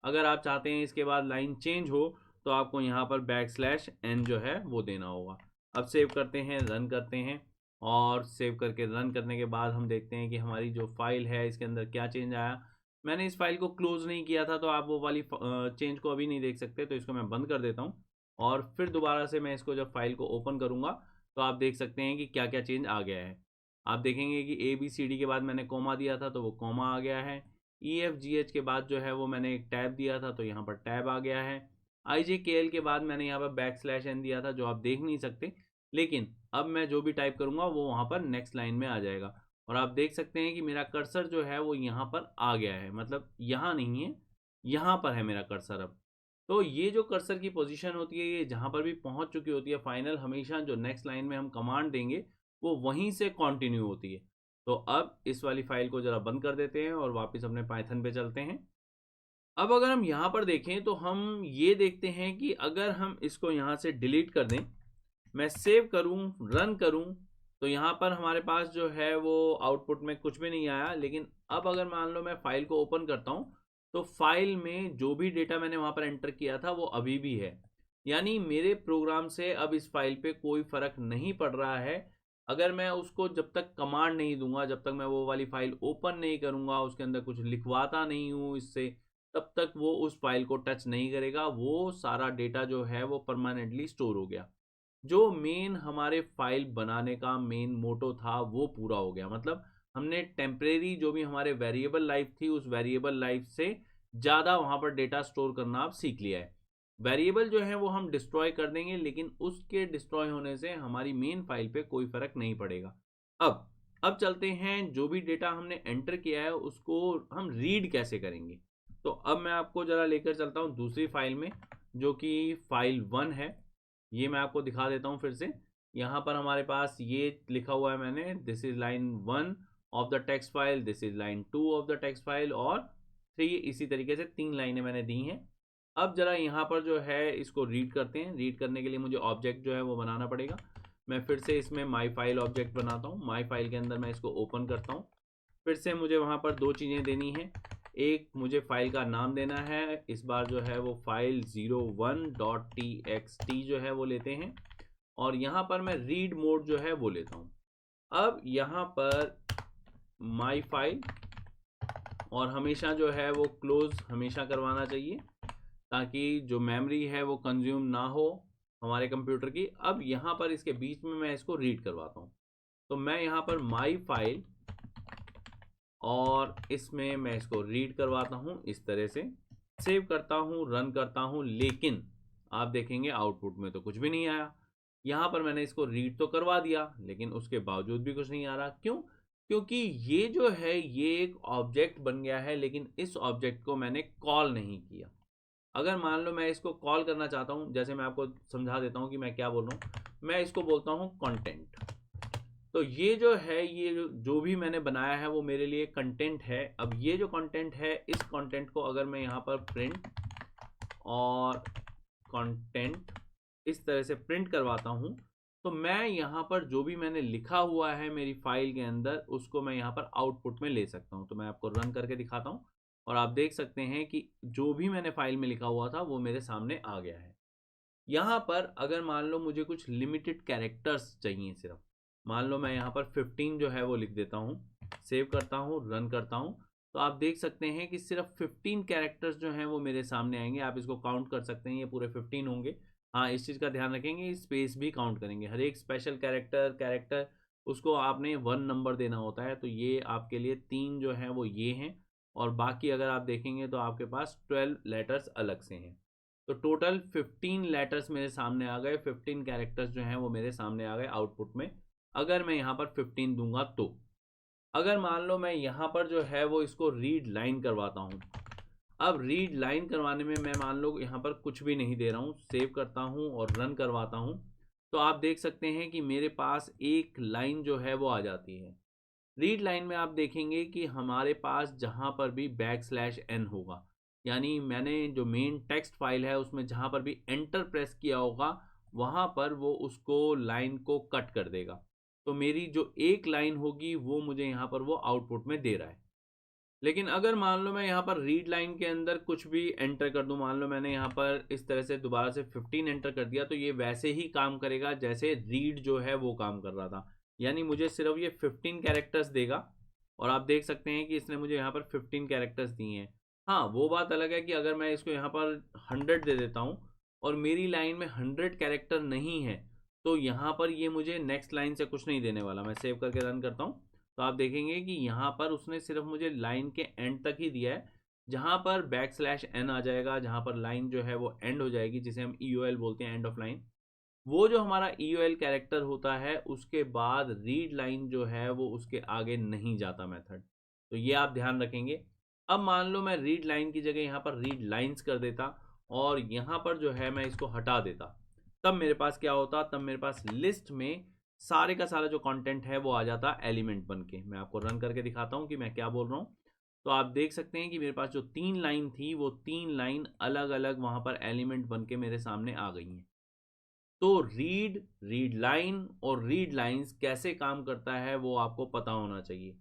अगर आप चाहते हैं इसके बाद लाइन चेंज हो तो आपको यहाँ पर बैक स्लैश एन जो है वो देना होगा। अब सेव करते हैं, रन करते हैं और सेव करके रन करने के बाद हम देखते हैं कि हमारी जो फाइल है इसके अंदर क्या चेंज आया। मैंने इस फाइल को क्लोज नहीं किया था तो आप वो वाली चेंज को अभी नहीं देख सकते, तो इसको मैं बंद कर देता हूँ और फिर दोबारा से मैं इसको जब फाइल को ओपन करूँगा तो आप देख सकते हैं कि क्या क्या चेंज आ गया है। आप देखेंगे कि ए बी सी डी के बाद मैंने कोमा दिया था तो वो कोमा आ गया है। ई एफ जी एच के बाद जो है वो मैंने एक टैब दिया था तो यहाँ पर टैब आ गया है। आई जे के एल के बाद मैंने यहाँ पर बैक स्लैश एन दिया था जो आप देख नहीं सकते, लेकिन अब मैं जो भी टाइप करूँगा वो वहाँ पर नेक्स्ट लाइन में आ जाएगा। और आप देख सकते हैं कि मेरा कर्सर जो है वो यहाँ पर आ गया है, मतलब यहाँ नहीं है, यहाँ पर है मेरा कर्सर अब। तो ये जो कर्सर की पोजीशन होती है ये जहाँ पर भी पहुँच चुकी होती है फाइनल, हमेशा जो नेक्स्ट लाइन में हम कमांड देंगे वो वहीं से कंटिन्यू होती है। तो अब इस वाली फाइल को ज़रा बंद कर देते हैं और वापस अपने पाइथन पे चलते हैं। अब अगर हम यहाँ पर देखें तो हम ये देखते हैं कि अगर हम इसको यहाँ से डिलीट कर दें, मैं सेव करूँ रन करूँ तो यहाँ पर हमारे पास जो है वो आउटपुट में कुछ भी नहीं आया। लेकिन अब अगर मान लो मैं फाइल को ओपन करता हूँ तो फाइल में जो भी डेटा मैंने वहाँ पर एंटर किया था वो अभी भी है, यानी मेरे प्रोग्राम से अब इस फाइल पे कोई फ़र्क नहीं पड़ रहा है। अगर मैं उसको जब तक कमांड नहीं दूंगा, जब तक मैं वो वाली फाइल ओपन नहीं करूंगा, उसके अंदर कुछ लिखवाता नहीं हूँ इससे, तब तक वो उस फाइल को टच नहीं करेगा। वो सारा डेटा जो है वो परमानेंटली स्टोर हो गया। जो मेन हमारे फाइल बनाने का मेन मोटो था वो पूरा हो गया। मतलब हमने टेम्परेरी जो भी हमारे वेरिएबल लाइफ थी उस वेरिएबल लाइफ से ज़्यादा वहाँ पर डेटा स्टोर करना आप सीख लिया है। वेरिएबल जो है वो हम डिस्ट्रॉय कर देंगे, लेकिन उसके डिस्ट्रॉय होने से हमारी मेन फाइल पे कोई फर्क नहीं पड़ेगा। अब चलते हैं, जो भी डेटा हमने एंटर किया है उसको हम रीड कैसे करेंगे। तो अब मैं आपको ज़रा लेकर चलता हूँ दूसरी फाइल में जो कि फाइल 1 है। ये मैं आपको दिखा देता हूँ फिर से। यहाँ पर हमारे पास ये लिखा हुआ है मैंने, this is line 1 of the text file, this is line 2 of the text file, और 3, इसी तरीके से 3 लाइनें मैंने दी हैं। अब जरा यहाँ पर जो है इसको रीड करते हैं। रीड करने के लिए मुझे ऑब्जेक्ट जो है वो बनाना पड़ेगा। मैं फिर से इसमें माई फाइल ऑब्जेक्ट बनाता हूँ। माई फाइल के अंदर मैं इसको ओपन करता हूँ। फिर से मुझे वहाँ पर 2 चीज़ें देनी है। एक, मुझे फाइल का नाम देना है। इस बार जो है वो फाइल 01.txt जो है वो लेते हैं, और यहाँ पर मैं रीड मोड जो है वो लेता हूँ। अब यहाँ पर माई फाइल, और हमेशा जो है वो क्लोज हमेशा करवाना चाहिए ताकि जो मेमोरी है वो कंज्यूम ना हो हमारे कंप्यूटर की। अब यहाँ पर इसके बीच में मैं इसको रीड करवाता हूँ। तो मैं यहाँ पर माई फाइल, और इसमें मैं इसको रीड करवाता हूँ इस तरह से। सेव करता हूँ, रन करता हूँ, लेकिन आप देखेंगे आउटपुट में तो कुछ भी नहीं आया। यहाँ पर मैंने इसको रीड तो करवा दिया, लेकिन उसके बावजूद भी कुछ नहीं आ रहा। क्यों? क्योंकि ये जो है ये एक ऑब्जेक्ट बन गया है, लेकिन इस ऑब्जेक्ट को मैंने कॉल नहीं किया। अगर मान लो मैं इसको कॉल करना चाहता हूँ, जैसे मैं आपको समझा देता हूँ कि मैं क्या बोल रहा हूँ। मैं इसको बोलता हूँ कंटेंट। तो ये जो है, ये जो भी मैंने बनाया है वो मेरे लिए कंटेंट है। अब ये जो कंटेंट है, इस कंटेंट को अगर मैं यहाँ पर प्रिंट और कंटेंट इस तरह से प्रिंट करवाता हूँ, तो मैं यहाँ पर जो भी मैंने लिखा हुआ है मेरी फाइल के अंदर, उसको मैं यहाँ पर आउटपुट में ले सकता हूँ। तो मैं आपको रन करके दिखाता हूँ, और आप देख सकते हैं कि जो भी मैंने फाइल में लिखा हुआ था वो मेरे सामने आ गया है। यहाँ पर अगर मान लो मुझे कुछ लिमिटेड कैरेक्टर्स चाहिए, सिर्फ मान लो मैं यहाँ पर 15 जो है वो लिख देता हूँ, सेव करता हूँ, रन करता हूँ, तो आप देख सकते हैं कि सिर्फ 15 कैरेक्टर्स जो हैं वो मेरे सामने आएंगे। आप इसको काउंट कर सकते हैं, ये पूरे 15 होंगे। हाँ, इस चीज़ का ध्यान रखेंगे, स्पेस भी काउंट करेंगे। हर एक स्पेशल कैरेक्टर उसको आपने 1 नंबर देना होता है। तो ये आपके लिए 3 जो हैं वो ये हैं, और बाकी अगर आप देखेंगे तो आपके पास 12 लेटर्स अलग से हैं। तो टोटल 15 लेटर्स मेरे सामने आ गए, 15 कैरेक्टर्स जो हैं वो मेरे सामने आ गए आउटपुट में। अगर मैं यहाँ पर 15 दूंगा तो अगर मान लो मैं यहाँ पर जो है वो इसको रीड लाइन करवाता हूँ। अब रीड लाइन करवाने में मैं मान लो यहाँ पर कुछ भी नहीं दे रहा हूँ, सेव करता हूँ और रन करवाता हूँ, तो आप देख सकते हैं कि मेरे पास एक लाइन जो है वो आ जाती है। रीड लाइन में आप देखेंगे कि हमारे पास जहाँ पर भी \n होगा, यानी मैंने जो मेन टेक्स्ट फाइल है उसमें जहाँ पर भी एंटर प्रेस किया होगा, वहाँ पर वो उसको लाइन को कट कर देगा। तो मेरी जो एक लाइन होगी वो मुझे यहाँ पर वो आउटपुट में दे रहा है। लेकिन अगर मान लो मैं यहाँ पर रीड लाइन के अंदर कुछ भी एंटर कर दूं, मान लो मैंने यहाँ पर इस तरह से दोबारा से 15 एंटर कर दिया, तो ये वैसे ही काम करेगा जैसे रीड जो है वो काम कर रहा था। यानी मुझे सिर्फ ये 15 कैरेक्टर्स देगा, और आप देख सकते हैं कि इसने मुझे यहाँ पर 15 कैरेक्टर्स दिए हैं। हाँ, वो बात अलग है कि अगर मैं इसको यहाँ पर 100 दे देता हूँ और मेरी लाइन में 100 कैरेक्टर नहीं है, तो यहाँ पर ये मुझे नेक्स्ट लाइन से कुछ नहीं देने वाला। मैं सेव करके रन करता हूँ, तो आप देखेंगे कि यहाँ पर उसने सिर्फ मुझे लाइन के एंड तक ही दिया है। जहाँ पर \n आ जाएगा, जहाँ पर लाइन जो है वो एंड हो जाएगी, जिसे हम EOL बोलते हैं, एंड ऑफ लाइन, वो जो हमारा EOL कैरेक्टर होता है, उसके बाद रीड लाइन जो है वो उसके आगे नहीं जाता मेथड। तो ये आप ध्यान रखेंगे। अब मान लो मैं रीड लाइन की जगह यहाँ पर रीड लाइन्स कर देता, और यहाँ पर जो है मैं इसको हटा देता, तब मेरे पास क्या होता? तब मेरे पास लिस्ट में सारे का सारा जो कंटेंट है वो आ जाता एलिमेंट बन के। मैं आपको रन करके दिखाता हूँ कि मैं क्या बोल रहा हूँ। तो आप देख सकते हैं कि मेरे पास जो 3 लाइन थी, वो 3 लाइन अलग अलग वहाँ पर एलिमेंट बन के मेरे सामने आ गई हैं। तो रीड लाइन और रीड लाइंस कैसे काम करता है वो आपको पता होना चाहिए।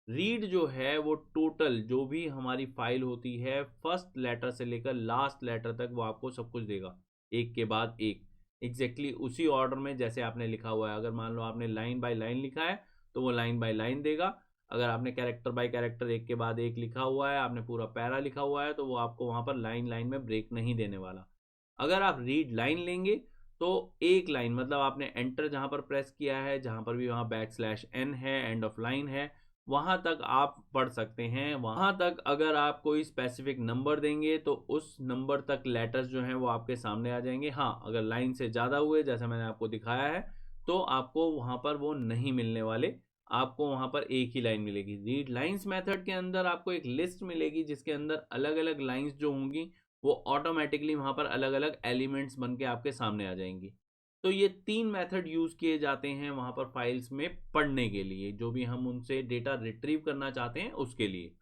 रीड जो है वो टोटल जो भी हमारी फाइल होती है, फर्स्ट लेटर से लेकर लास्ट लेटर तक वो आपको सब कुछ देगा, एक के बाद एक, एग्जैक्टली उसी ऑर्डर में जैसे आपने लिखा हुआ है। अगर मान लो आपने लाइन बाय लाइन लिखा है तो वो लाइन बाय लाइन देगा। अगर आपने कैरेक्टर बाय कैरेक्टर एक के बाद एक लिखा हुआ है, आपने पूरा पैरा लिखा हुआ है, तो वो आपको वहाँ पर लाइन लाइन में ब्रेक नहीं देने वाला। अगर आप रीड लाइन लेंगे तो एक लाइन, मतलब आपने एंटर जहाँ पर प्रेस किया है, जहाँ पर भी वहाँ \n है, एंड ऑफ लाइन है, वहां तक आप पढ़ सकते हैं। वहां तक अगर आप कोई स्पेसिफिक नंबर देंगे तो उस नंबर तक लेटर्स जो हैं वो आपके सामने आ जाएंगे। हाँ, अगर लाइन से ज़्यादा हुए, जैसा मैंने आपको दिखाया है, तो आपको वहां पर वो नहीं मिलने वाले। आपको वहां पर एक ही लाइन मिलेगी। रीड लाइंस मेथड के अंदर आपको एक लिस्ट मिलेगी जिसके अंदर अलग अलग लाइंस जो होंगी वो ऑटोमेटिकली वहां पर अलग अलग एलिमेंट्स बन के आपके सामने आ जाएंगी। तो ये 3 मेथड यूज किए जाते हैं वहां पर फाइल्स में पढ़ने के लिए, जो भी हम उनसे डेटा रिट्रीव करना चाहते हैं उसके लिए।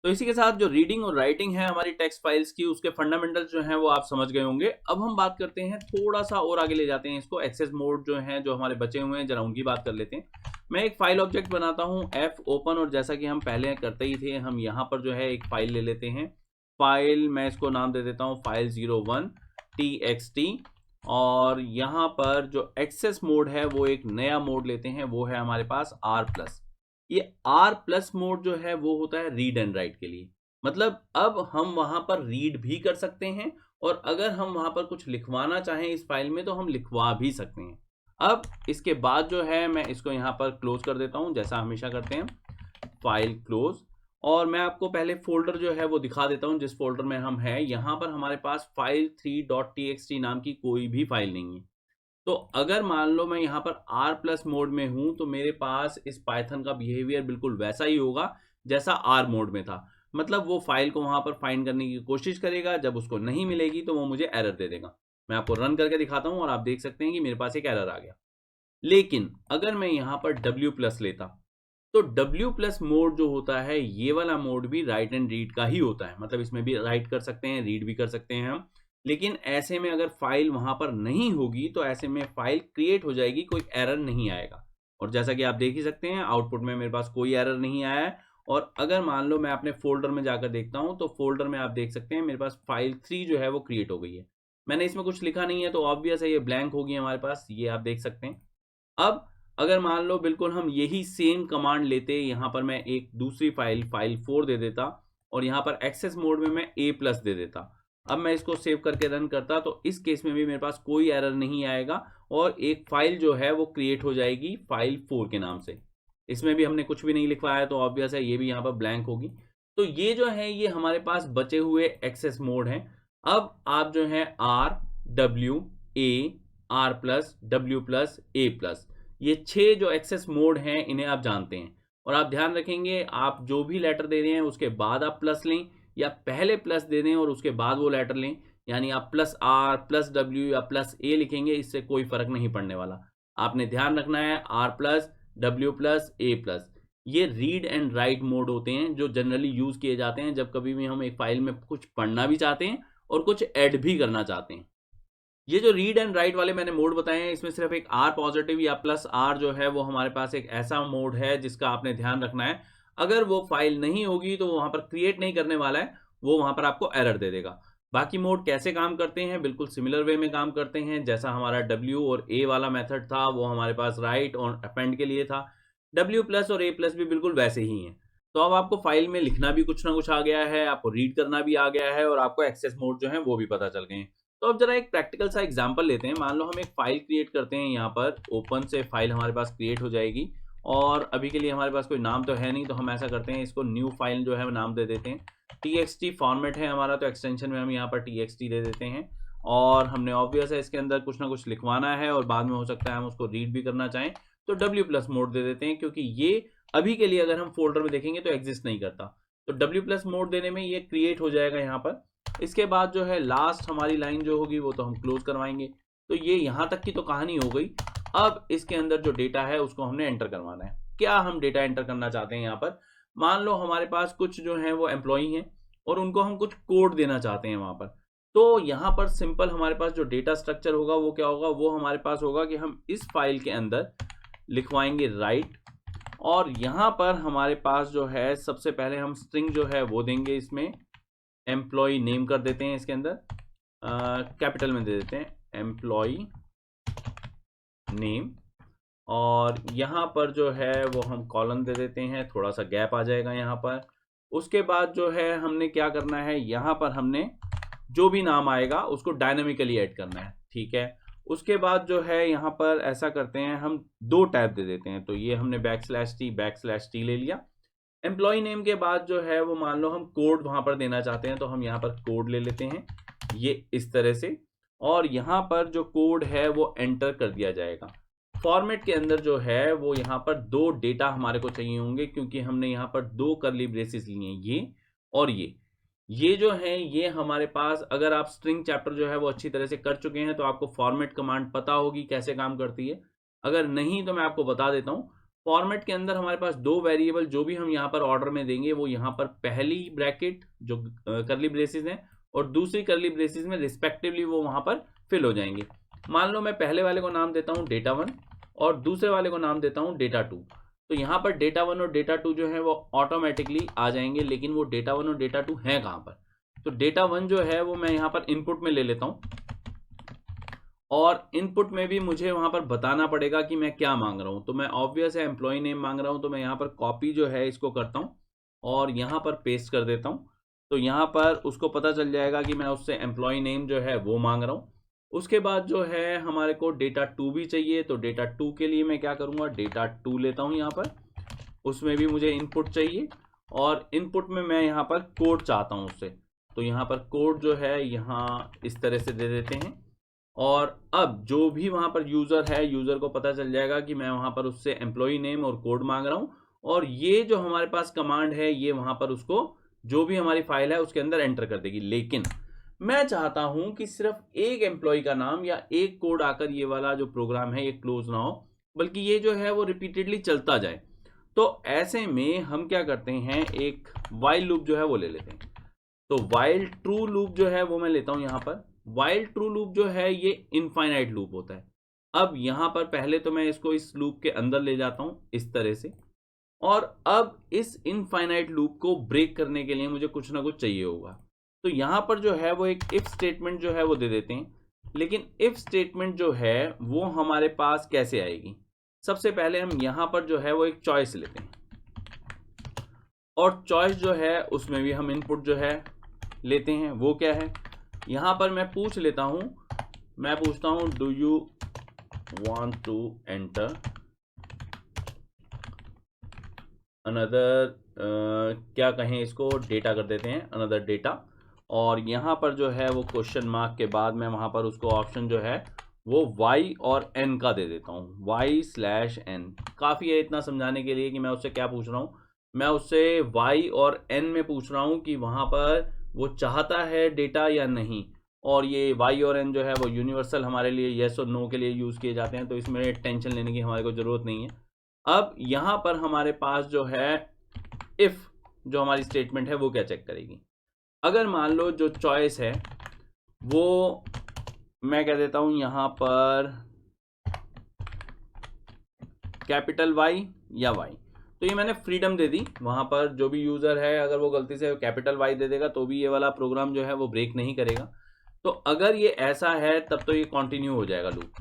तो इसी के साथ जो रीडिंग और राइटिंग है हमारी टेक्स्ट फाइल्स की, उसके फंडामेंटल्स जो हैं वो आप समझ गए होंगे। अब हम बात करते हैं, थोड़ा सा और आगे ले जाते हैं इसको, एक्सेस मोड जो है जो हमारे बचे हुए हैं जरा उनकी बात कर लेते हैं। मैं एक फाइल ऑब्जेक्ट बनाता हूं एफ ओपन, और जैसा कि हम पहले करते ही थे, हम यहाँ पर जो है एक फाइल ले लेते हैं। फाइल मैं इसको नाम दे देता हूँ फाइल 01 txt, और यहाँ पर जो एक्सेस मोड है वो एक नया मोड लेते हैं, वो है हमारे पास R+। ये R+ मोड जो है वो होता है रीड एंड राइट के लिए। मतलब अब हम वहां पर रीड भी कर सकते हैं, और अगर हम वहां पर कुछ लिखवाना चाहें इस फाइल में तो हम लिखवा भी सकते हैं। अब इसके बाद जो है मैं इसको यहाँ पर क्लोज कर देता हूं, जैसा हमेशा करते हैं, फाइल क्लोज। और मैं आपको पहले फोल्डर जो है वो दिखा देता हूं जिस फोल्डर में हम हैं। यहाँ पर हमारे पास file3.txt नाम की कोई भी फाइल नहीं है। तो अगर मान लो मैं यहाँ पर R+ मोड में हूं, तो मेरे पास इस पाइथन का बिहेवियर बिल्कुल वैसा ही होगा जैसा R मोड में था। मतलब वो फाइल को वहां पर फाइंड करने की कोशिश करेगा, जब उसको नहीं मिलेगी तो वो मुझे एरर दे देगा। मैं आपको रन करके दिखाता हूं और आप देख सकते हैं कि मेरे पास एक एरर आ गया। लेकिन अगर मैं यहाँ पर W+ लेता, तो W+ मोड जो होता है, ये वाला मोड भी राइट एंड रीड का ही होता है। मतलब इसमें भी राइट कर सकते हैं, रीड भी कर सकते हैं हम। लेकिन ऐसे में अगर फाइल वहां पर नहीं होगी तो ऐसे में फाइल क्रिएट हो जाएगी, कोई एरर नहीं आएगा। और जैसा कि आप देख ही सकते हैं आउटपुट में मेरे पास कोई एरर नहीं आया है। और अगर मान लो मैं अपने फोल्डर में जाकर देखता हूं, तो फोल्डर में आप देख सकते हैं मेरे पास फाइल 3 जो है वो क्रिएट हो गई है। मैंने इसमें कुछ लिखा नहीं है तो ऑब्वियस है ये ब्लैंक होगी हमारे पास, ये आप देख सकते हैं। अब अगर मान लो बिल्कुल हम यही सेम कमांड लेते, यहाँ पर मैं एक दूसरी फाइल फाइल 4 दे देता, और यहाँ पर एक्सेस मोड में मैं A+ दे देता। अब मैं इसको सेव करके रन करता, तो इस केस में भी मेरे पास कोई एरर नहीं आएगा, और एक फाइल जो है वो क्रिएट हो जाएगी फाइल 4 के नाम से। इसमें भी हमने कुछ भी नहीं लिखवाया तो ऑब्वियस है ये भी यहाँ पर ब्लैंक होगी। तो ये जो है ये हमारे पास बचे हुए एक्सेस मोड हैं। अब आप जो है R+W+A+, ये 6 जो एक्सेस मोड हैं इन्हें आप जानते हैं। और आप ध्यान रखेंगे, आप जो भी लेटर दे रहे हैं उसके बाद आप प्लस लें, या पहले प्लस दे दें और उसके बाद वो लेटर लें। यानी आप +R +W या +A लिखेंगे, इससे कोई फर्क नहीं पड़ने वाला। आपने ध्यान रखना है R+W+A+। ये रीड एंड राइट मोड होते हैं जो जनरली यूज किए जाते हैं जब कभी भी हम एक फाइल में कुछ पढ़ना भी चाहते हैं और कुछ ऐड भी करना चाहते हैं। ये जो रीड एंड राइट वाले मैंने मोड बताए हैं, इसमें सिर्फ एक R+ या +R जो है वो हमारे पास एक ऐसा मोड है जिसका आपने ध्यान रखना है। अगर वो फाइल नहीं होगी तो वहां पर क्रिएट नहीं करने वाला है, वो वहां पर आपको एरर दे देगा। बाकी मोड कैसे काम करते हैं, बिल्कुल सिमिलर वे में काम करते हैं। जैसा हमारा W और A वाला मेथड था वो हमारे पास राइट और अपेंड के लिए था, W+ और A+ भी बिल्कुल वैसे ही हैं। तो अब आपको फाइल में लिखना भी कुछ ना कुछ आ गया है, आपको रीड करना भी आ गया है, और आपको एक्सेस मोड जो है वो भी पता चल गए हैं। तो अब जरा एक प्रैक्टिकल सा एग्जांपल लेते हैं। मान लो हम एक फाइल क्रिएट करते हैं, यहाँ पर ओपन से फाइल हमारे पास क्रिएट हो जाएगी, और अभी के लिए हमारे पास कोई नाम तो है नहीं, तो हम ऐसा करते हैं, इसको न्यू फाइल जो है वो नाम दे देते हैं। txt फॉर्मेट है हमारा, तो एक्सटेंशन में हम यहाँ पर txt दे देते हैं। और हमने ऑब्वियस है इसके अंदर कुछ ना कुछ लिखवाना है, और बाद में हो सकता है हम उसको रीड भी करना चाहें, तो W+ मोड दे देते हैं, क्योंकि ये अभी के लिए अगर हम फोल्डर में देखेंगे तो एग्जिस्ट नहीं करता। तो W+ मोड देने में ये क्रिएट हो जाएगा यहाँ पर। इसके बाद जो है लास्ट हमारी लाइन जो होगी वो तो हम क्लोज करवाएंगे। तो ये यहाँ तक की तो कहानी हो गई। अब इसके अंदर जो डेटा है उसको हमने एंटर करवाना है। क्या हम डेटा एंटर करना चाहते हैं यहाँ पर, मान लो हमारे पास कुछ जो है वो एम्प्लॉई हैं और उनको हम कुछ कोड देना चाहते हैं वहां पर। तो यहाँ पर सिंपल हमारे पास जो डेटा स्ट्रक्चर होगा वो क्या होगा, वो हमारे पास होगा कि हम इस फाइल के अंदर लिखवाएंगे राइट, और यहाँ पर हमारे पास जो है सबसे पहले हम स्ट्रिंग जो है वो देंगे, इसमें एम्प्लॉय नेम कर देते हैं, इसके अंदर कैपिटल में दे देते हैं एम्प्लॉय नेम, और यहाँ पर जो है वो हम कॉलन दे देते हैं, थोड़ा सा गैप आ जाएगा यहाँ पर। उसके बाद जो है हमने क्या करना है, यहाँ पर हमने जो भी नाम आएगा उसको डायनामिकली ऐड करना है, ठीक है। उसके बाद जो है यहाँ पर ऐसा करते हैं, हम 2 टैब दे देते हैं। तो ये हमने /t ले लिया। एम्प्लॉय नेम के बाद जो है वो मान लो हम कोड वहां पर देना चाहते हैं, तो हम यहाँ पर कोड ले लेते हैं, ये इस तरह से। और यहाँ पर जो कोड है वो एंटर कर दिया जाएगा। फॉर्मेट के अंदर जो है वो यहाँ पर 2 डेटा हमारे को चाहिए होंगे, क्योंकि हमने यहाँ पर 2 कर्ली ब्रेसेस लिए हैं, ये और ये। ये जो है ये हमारे पास, अगर आप स्ट्रिंग चैप्टर जो है वो अच्छी तरह से कर चुके हैं तो आपको फॉर्मेट कमांड पता होगी कैसे काम करती है। अगर नहीं तो मैं आपको बता देता हूँ। फॉर्मेट के अंदर हमारे पास दो वेरिएबल जो भी हम यहाँ पर ऑर्डर में देंगे वो यहाँ पर पहली ब्रैकेट जो करली ब्रेसेस हैं और दूसरी करली ब्रेसेस में रिस्पेक्टिवली वो वहाँ पर फिल हो जाएंगे। मान लो मैं पहले वाले को नाम देता हूँ डेटा 1 और दूसरे वाले को नाम देता हूँ डेटा 2। तो यहाँ पर डेटा 1 और डेटा 2 जो है वो ऑटोमेटिकली आ जाएंगे, लेकिन वो डेटा 1 और डेटा 2 हैं कहाँ पर? तो डेटा 1 जो है वो मैं यहाँ पर इनपुट में ले लेता हूँ और इनपुट में भी मुझे वहाँ पर बताना पड़ेगा कि मैं क्या मांग रहा हूँ। तो मैं ऑब्वियस है एम्प्लॉय नेम मांग रहा हूँ, तो मैं यहाँ पर कॉपी जो है इसको करता हूँ और यहाँ पर पेस्ट कर देता हूँ। तो यहाँ पर उसको पता चल जाएगा कि मैं उससे एम्प्लॉय नेम जो है वो मांग रहा हूँ। उसके बाद जो है हमारे को डेटा 2 भी चाहिए, तो डेटा 2 के लिए मैं क्या करूँगा, डेटा 2 लेता हूँ यहाँ पर। उसमें भी मुझे इनपुट चाहिए और इनपुट में मैं यहाँ पर कोड चाहता हूँ उससे। तो यहाँ पर कोड जो है यहाँ इस तरह से दे देते हैं और अब जो भी वहाँ पर यूज़र है, यूज़र को पता चल जाएगा कि मैं वहाँ पर उससे एम्प्लॉय नेम और कोड मांग रहा हूँ और ये जो हमारे पास कमांड है ये वहाँ पर उसको जो भी हमारी फाइल है उसके अंदर एंटर कर देगी। लेकिन मैं चाहता हूँ कि सिर्फ एक एम्प्लॉय का नाम या एक कोड आकर ये वाला जो प्रोग्राम है ये क्लोज ना हो, बल्कि ये जो है वो रिपीटेडली चलता जाए। तो ऐसे में हम क्या करते हैं, एक वाइल लूप जो है वो ले लेते हैं। तो वाइल ट्रू लूप जो है वो मैं लेता हूं यहाँ पर। वाइल ट्रू लूप जो है ये इनफाइनाइट लूप होता है। अब यहाँ पर पहले तो मैं इसको इस लूप के अंदर ले जाता हूँ इस तरह से, और अब इस इनफाइनाइट लूप को ब्रेक करने के लिए मुझे कुछ ना कुछ चाहिए होगा। तो यहाँ पर जो है वो एक इफ स्टेटमेंट जो है वो दे देते हैं। लेकिन इफ स्टेटमेंट जो है वो हमारे पास कैसे आएगी? सबसे पहले हम यहाँ पर जो है वो एक चॉइस लेते हैं और चॉइस जो है उसमें भी हम इनपुट जो है लेते हैं। वो क्या है, यहाँ पर मैं पूछ लेता हूँ, मैं पूछता हूँ do you want to enter another, क्या कहें इसको, डेटा कर देते हैं, अनदर डेटा। और यहाँ पर जो है वो क्वेश्चन मार्क के बाद मैं वहाँ पर उसको ऑप्शन जो है वो y और n का दे देता हूँ, y/n। काफ़ी है इतना समझाने के लिए कि मैं उससे क्या पूछ रहा हूँ। मैं उससे y और n में पूछ रहा हूँ कि वहाँ पर वो चाहता है डेटा या नहीं। और ये y और n जो है वो यूनिवर्सल हमारे लिए येस और नो के लिए यूज़ किए जाते हैं, तो इसमें टेंशन लेने की हमारे को ज़रूरत नहीं है। अब यहाँ पर हमारे पास जो है इफ़ जो हमारी स्टेटमेंट है वो क्या चेक करेगी। अगर मान लो जो चॉइस है वो मैं कह देता हूं यहाँ पर कैपिटल Y या Y, तो ये मैंने फ्रीडम दे दी। वहाँ पर जो भी यूज़र है अगर वो गलती से कैपिटल Y दे देगा तो भी ये वाला प्रोग्राम जो है वो ब्रेक नहीं करेगा। तो अगर ये ऐसा है तब तो ये कंटिन्यू हो जाएगा लूप,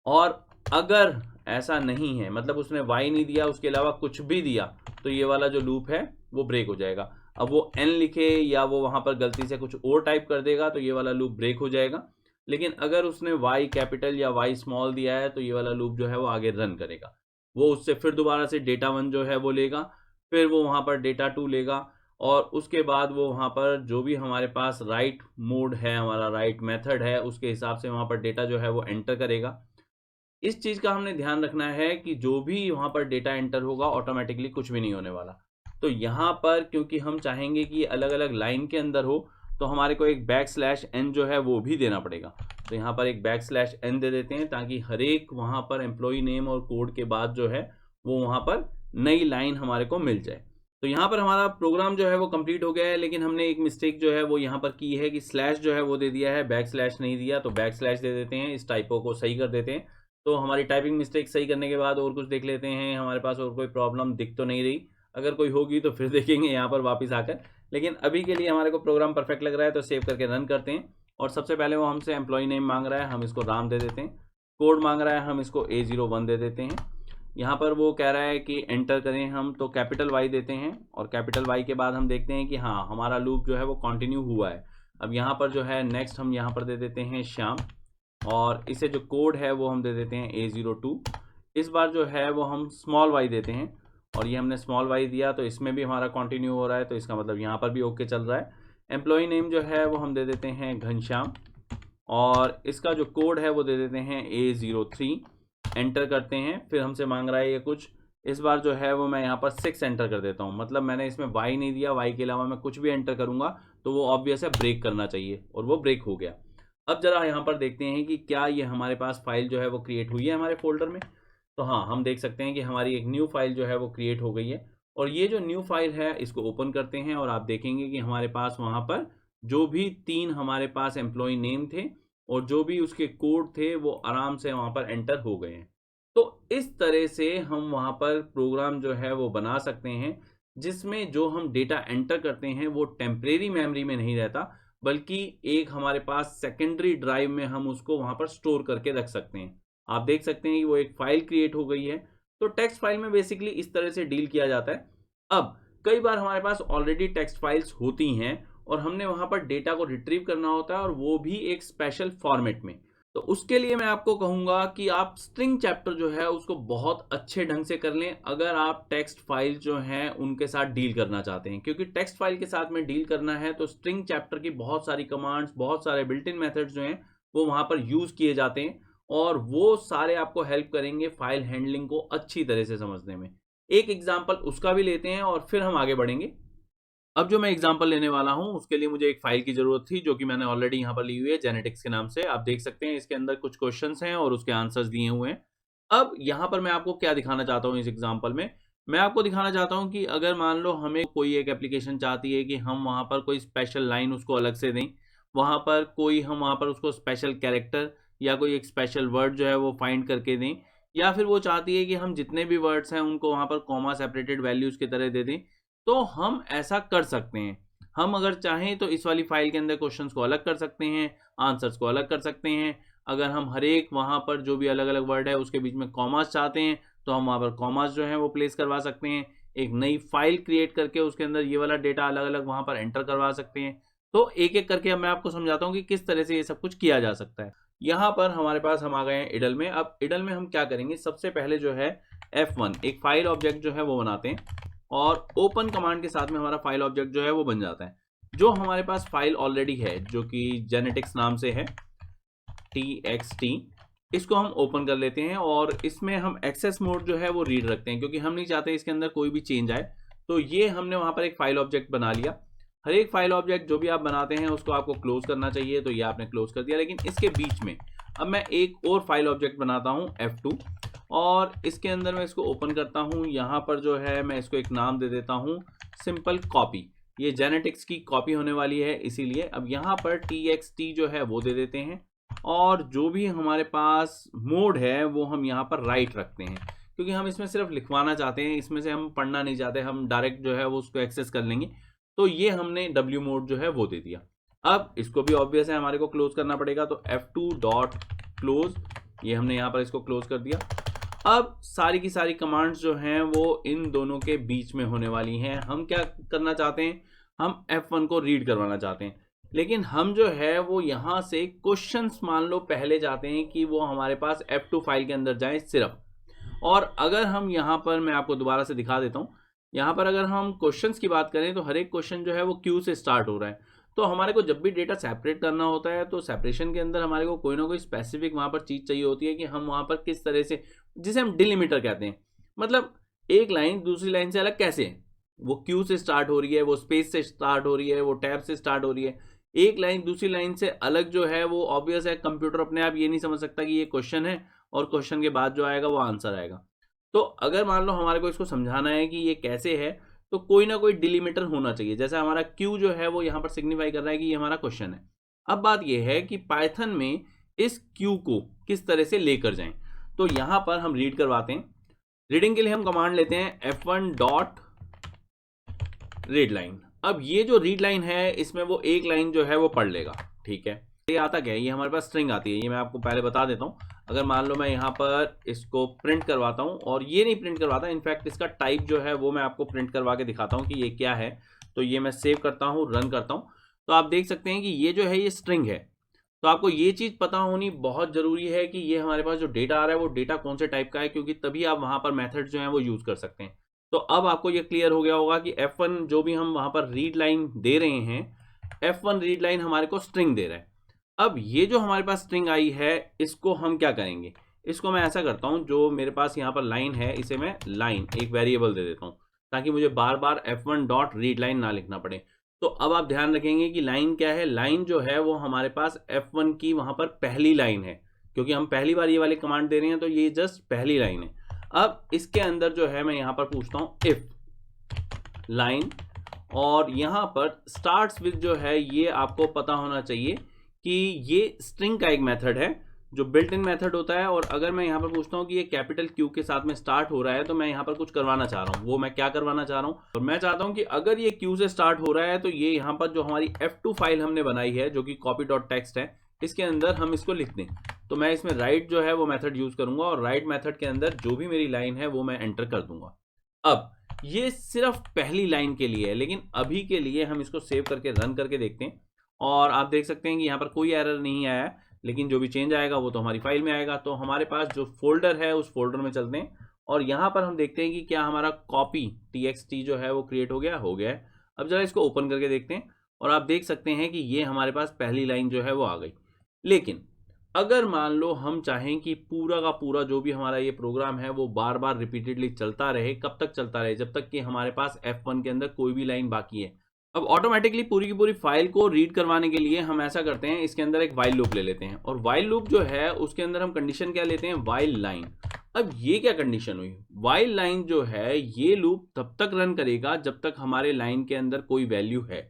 और अगर ऐसा नहीं है, मतलब उसने Y नहीं दिया उसके अलावा कुछ भी दिया, तो ये वाला जो लूप है वो ब्रेक हो जाएगा। अब वो n लिखे या वो वहाँ पर गलती से कुछ और टाइप कर देगा तो ये वाला लूप ब्रेक हो जाएगा। लेकिन अगर उसने y कैपिटल या y स्मॉल दिया है तो ये वाला लूप जो है वो आगे रन करेगा। वो उससे फिर दोबारा से डेटा 1 जो है वो लेगा, फिर वो वहाँ पर डेटा 2 लेगा और उसके बाद वो वहाँ पर जो भी हमारे पास राइट मोड है, हमारा राइट मेथड है, उसके हिसाब से वहाँ पर डेटा जो है वो एंटर करेगा। इस चीज़ का हमने ध्यान रखना है कि जो भी वहाँ पर डेटा एंटर होगा ऑटोमेटिकली कुछ भी नहीं होने वाला। तो यहाँ पर क्योंकि हम चाहेंगे कि अलग अलग लाइन के अंदर हो तो हमारे को एक \n जो है वो भी देना पड़ेगा। तो यहाँ पर एक \n दे देते हैं ताकि हर एक वहाँ पर एम्प्लॉय नेम और कोड के बाद जो है वो वहाँ पर नई लाइन हमारे को मिल जाए। तो यहाँ पर हमारा प्रोग्राम जो है वो कंप्लीट हो गया है, लेकिन हमने एक मिस्टेक जो है वो यहाँ पर की है कि स्लैश जो है वो दे दिया है, \_ नहीं दिया। तो \/ दे देते हैं, इस टाइपो को सही कर देते हैं। तो हमारी टाइपिंग मिस्टेक सही करने के बाद और कुछ देख लेते हैं, हमारे पास और कोई प्रॉब्लम दिख तो नहीं रही। अगर कोई होगी तो फिर देखेंगे यहाँ पर वापस आकर, लेकिन अभी के लिए हमारे को प्रोग्राम परफेक्ट लग रहा है तो सेव करके रन करते हैं। और सबसे पहले वो हमसे एम्प्लॉय नेम मांग रहा है, हम इसको राम दे देते हैं। कोड मांग रहा है, हम इसको A01 दे देते हैं। यहाँ पर वो कह रहा है कि एंटर करें हम, तो कैपिटल Y देते हैं और कैपिटल Y के बाद हम देखते हैं कि हाँ हमारा लूप जो है वो कंटिन्यू हुआ है। अब यहाँ पर जो है नेक्स्ट हम यहाँ पर दे देते हैं श्याम, और इसे जो कोड है वो हम दे देते हैं A02। इस बार जो है वो हम स्मॉल y देते हैं और ये हमने स्मॉल y दिया तो इसमें भी हमारा कंटिन्यू हो रहा है, तो इसका मतलब यहाँ पर भी ओके चल रहा है। एम्प्लॉय नेम जो है वो हम दे देते हैं घनश्याम और इसका जो कोड है वो दे देते हैं A03। एंटर करते हैं, फिर हमसे मांग रहा है ये कुछ। इस बार जो है वो मैं यहाँ पर 6 एंटर कर देता हूँ, मतलब मैंने इसमें y नहीं दिया, y के अलावा मैं कुछ भी एंटर करूँगा तो वो ऑब्वियस है ब्रेक करना चाहिए, और वो ब्रेक हो गया। अब जरा यहाँ पर देखते हैं कि क्या ये हमारे पास फाइल जो है वो क्रिएट हुई है हमारे फोल्डर में। तो हाँ, हम देख सकते हैं कि हमारी एक न्यू फाइल जो है वो क्रिएट हो गई है, और ये जो न्यू फाइल है इसको ओपन करते हैं, और आप देखेंगे कि हमारे पास वहाँ पर जो भी 3 हमारे पास एम्प्लॉय नेम थे और जो भी उसके कोड थे वो आराम से वहाँ पर एंटर हो गए हैं। तो इस तरह से हम वहाँ पर प्रोग्राम जो है वो बना सकते हैं, जिसमें जो हम डेटा एंटर करते हैं वो टेम्परेरी मेमोरी में नहीं रहता, बल्कि एक हमारे पास सेकेंडरी ड्राइव में हम उसको वहाँ पर स्टोर करके रख सकते हैं। आप देख सकते हैं कि वो एक फाइल क्रिएट हो गई है। तो टेक्स्ट फाइल में बेसिकली इस तरह से डील किया जाता है। अब कई बार हमारे पास ऑलरेडी टेक्स्ट फाइल्स होती हैं और हमने वहाँ पर डेटा को रिट्रीव करना होता है, और वो भी एक स्पेशल फॉर्मेट में। तो उसके लिए मैं आपको कहूँगा कि आप स्ट्रिंग चैप्टर जो है उसको बहुत अच्छे ढंग से कर लें, अगर आप टेक्स्ट फाइल जो हैं उनके साथ डील करना चाहते हैं। क्योंकि टेक्स्ट फाइल के साथ में डील करना है तो स्ट्रिंग चैप्टर की बहुत सारी कमांड्स, बहुत सारे बिल्ट इन मेथड्स जो हैं वो वहाँ पर यूज़ किए जाते हैं, और वो सारे आपको हेल्प करेंगे फाइल हैंडलिंग को अच्छी तरह से समझने में। एक एग्जाम्पल उसका भी लेते हैं और फिर हम आगे बढ़ेंगे। अब जो मैं एग्जांपल लेने वाला हूं उसके लिए मुझे एक फाइल की जरूरत थी, जो कि मैंने ऑलरेडी यहां पर ली हुई है जेनेटिक्स के नाम से। आप देख सकते हैं इसके अंदर कुछ क्वेश्चंस हैं और उसके आंसर्स दिए हुए हैं। अब यहां पर मैं आपको क्या दिखाना चाहता हूं इस एग्जांपल में, मैं आपको दिखाना चाहता हूं कि अगर मान लो हमें कोई एक एप्लीकेशन चाहती है कि हम वहां पर कोई स्पेशल लाइन उसको अलग से दें, वहां पर कोई हम वहां पर उसको स्पेशल कैरेक्टर या कोई एक स्पेशल वर्ड जो है वो फाइंड करके दें, या फिर वो चाहती है कि हम जितने भी वर्ड्स हैं उनको वहां पर कॉमा सेपरेटेड वैल्यूज की तरह दे दें, तो हम ऐसा कर सकते हैं। हम अगर चाहें तो इस वाली फाइल के अंदर क्वेश्चंस को अलग कर सकते हैं, आंसर्स को अलग कर सकते हैं। अगर हम हर एक वहाँ पर जो भी अलग अलग वर्ड है उसके बीच में कॉमास चाहते हैं तो हम वहाँ पर कॉमास जो है वो प्लेस करवा सकते हैं। एक नई फाइल क्रिएट करके उसके अंदर ये वाला डेटा अलग अलग वहाँ पर एंटर करवा सकते हैं। तो एक एक करके मैं आपको समझाता हूँ कि किस तरह से ये सब कुछ किया जा सकता है। यहाँ पर हमारे पास हम आ गए हैं इडल में। अब इडल में हम क्या करेंगे, सबसे पहले जो है F1 एक फाइल ऑब्जेक्ट जो है वो बनाते हैं, और ओपन कमांड के साथ में हमारा फाइल ऑब्जेक्ट जो है वो बन जाता है। जो हमारे पास फाइल ऑलरेडी है जो कि जेनेटिक्स नाम से है txt, इसको हम ओपन कर लेते हैं, और इसमें हम एक्सेस मोड जो है वो रीड रखते हैं, क्योंकि हम नहीं चाहते इसके अंदर कोई भी चेंज आए। तो ये हमने वहां पर एक फाइल ऑब्जेक्ट बना लिया। हर एक फाइल ऑब्जेक्ट जो भी आप बनाते हैं उसको आपको क्लोज करना चाहिए, तो ये आपने क्लोज कर दिया। लेकिन इसके बीच में अब मैं एक और फाइल ऑब्जेक्ट बनाता हूँ F2, और इसके अंदर मैं इसको ओपन करता हूँ। यहाँ पर जो है मैं इसको एक नाम दे देता हूँ सिंपल कॉपी। ये जेनेटिक्स की कॉपी होने वाली है इसीलिए। अब यहाँ पर txt जो है वो दे देते हैं, और जो भी हमारे पास मोड है वो हम यहाँ पर राइट रखते हैं, क्योंकि हम इसमें सिर्फ लिखवाना चाहते हैं, इसमें से हम पढ़ना नहीं चाहते, हम डायरेक्ट जो है वो उसको एक्सेस कर लेंगे। तो ये हमने w मोड जो है वो दे दिया। अब इसको भी ऑब्वियस है हमारे को क्लोज करना पड़ेगा, तो F2 डॉट क्लोज, ये हमने यहाँ पर इसको क्लोज कर दिया। अब सारी की सारी कमांड्स जो हैं वो इन दोनों के बीच में होने वाली हैं। हम क्या करना चाहते हैं, हम F1 को रीड करवाना चाहते हैं, लेकिन हम जो है वो यहाँ से क्वेश्चंस मान लो पहले चाहते हैं कि वो हमारे पास F2 फाइल के अंदर जाए सिर्फ। और अगर हम यहाँ पर, मैं आपको दोबारा से दिखा देता हूँ, यहाँ पर अगर हम क्वेश्चंस की बात करें तो हर एक क्वेश्चन जो है वो क्यू से स्टार्ट हो रहा है। तो हमारे को जब भी डेटा सेपरेट करना होता है तो सेपरेशन के अंदर हमारे को कोई ना कोई स्पेसिफिक वहाँ पर चीज़ चाहिए होती है कि हम वहाँ पर किस तरह से, जिसे हम डिलिमिटर कहते हैं, मतलब एक लाइन दूसरी लाइन से अलग कैसे है। वो क्यू से स्टार्ट हो रही है, वो स्पेस से स्टार्ट हो रही है, वो टैब से स्टार्ट हो रही है। एक लाइन दूसरी लाइन से अलग जो है वो ऑब्वियस है, कंप्यूटर अपने आप ये नहीं समझ सकता कि ये क्वेश्चन है और क्वेश्चन के बाद जो आएगा वो आंसर आएगा। तो अगर मान लो हमारे को इसको समझाना है कि ये कैसे है, तो कोई ना कोई डिलीमीटर होना चाहिए। जैसे हमारा क्यू जो है वो यहाँ पर सिग्निफाई कर रहा है कि ये हमारा क्वेश्चन है। अब बात ये है कि पाइथन में इस क्यू को किस तरह से लेकर जाएं, तो यहाँ पर हम रीड करवाते हैं। रीडिंग के लिए हम कमांड लेते हैं F1 डॉट रीड लाइन। अब ये जो रीड लाइन है इसमें वो एक लाइन जो है वो पढ़ लेगा, ठीक है। ये आता क्या है, ये हमारे पास स्ट्रिंग आती है, ये मैं आपको पहले बता देता हूँ। अगर मान लो मैं यहाँ पर इसको प्रिंट करवाता हूँ, और ये नहीं प्रिंट करवाता, इनफैक्ट इसका टाइप जो है वो मैं आपको प्रिंट करवा के दिखाता हूँ कि ये क्या है। तो ये मैं सेव करता हूँ, रन करता हूँ, तो आप देख सकते हैं कि ये जो है ये स्ट्रिंग है। तो आपको ये चीज़ पता होनी बहुत ज़रूरी है कि ये हमारे पास जो डेटा आ रहा है वो डेटा कौन से टाइप का है, क्योंकि तभी आप वहाँ पर मेथड जो है वो यूज़ कर सकते हैं। तो अब आपको ये क्लियर हो गया होगा कि F1 जो भी हम वहाँ पर रीड लाइन दे रहे हैं, F1 रीड लाइन हमारे को स्ट्रिंग दे रहा है। अब ये जो हमारे पास स्ट्रिंग आई है इसको हम क्या करेंगे, इसको मैं ऐसा करता हूँ, जो मेरे पास यहाँ पर लाइन है इसे मैं लाइन एक वेरिएबल दे देता हूँ, ताकि मुझे बार बार F1 डॉट रीड लाइन ना लिखना पड़े। तो अब आप ध्यान रखेंगे कि लाइन क्या है। लाइन जो है वो हमारे पास F1 की वहां पर पहली लाइन है, क्योंकि हम पहली बार ये वाली कमांड दे रहे हैं, तो ये जस्ट पहली लाइन है। अब इसके अंदर जो है मैं यहां पर पूछता हूं इफ लाइन, और यहां पर स्टार्ट्स विद जो है ये आपको पता होना चाहिए कि ये स्ट्रिंग का एक मेथड है जो बिल्ट इन मेथड होता है। और अगर मैं यहां पर पूछता हूं कि ये कैपिटल क्यू के साथ में स्टार्ट हो रहा है, तो मैं यहां पर कुछ करवाना चाह रहा हूं। वो मैं क्या करवाना चाह रहा हूं, और मैं चाहता हूं कि अगर ये क्यू से स्टार्ट हो रहा है तो ये यहां पर जो हमारी F2 फाइल हमने बनाई है जो कि copy.txt है, इसके अंदर हम इसको लिख दें। तो मैं इसमें राइट जो है वो मेथड यूज करूंगा, और राइट मेथड के अंदर जो भी मेरी लाइन है वो मैं एंटर कर दूंगा। अब ये सिर्फ पहली लाइन के लिए है, लेकिन अभी के लिए हम इसको सेव करके रन करके देखते हैं, और आप देख सकते हैं कि यहाँ पर कोई एरर नहीं आया है, लेकिन जो भी चेंज आएगा वो तो हमारी फाइल में आएगा। तो हमारे पास जो फोल्डर है उस फोल्डर में चलते हैं, और यहाँ पर हम देखते हैं कि क्या हमारा कॉपी txt जो है वो क्रिएट हो गया है। अब जरा इसको ओपन करके देखते हैं, और आप देख सकते हैं कि ये हमारे पास पहली लाइन जो है वो आ गई। लेकिन अगर मान लो हम चाहें कि पूरा का पूरा जो भी हमारा ये प्रोग्राम है वो बार बार रिपीटेडली चलता रहे, कब तक चलता रहे, जब तक कि हमारे पास F1 के अंदर कोई भी लाइन बाकी है। अब ऑटोमेटिकली पूरी की पूरी फाइल को रीड करवाने के लिए हम ऐसा करते हैं, इसके अंदर एक वाइल लूप ले लेते हैं, और वाइल लूप जो है उसके अंदर हम कंडीशन क्या लेते हैं, वाइल लाइन। अब ये क्या कंडीशन हुई, वाइल लाइन जो है ये लूप तब तक रन करेगा जब तक हमारे लाइन के अंदर कोई वैल्यू है।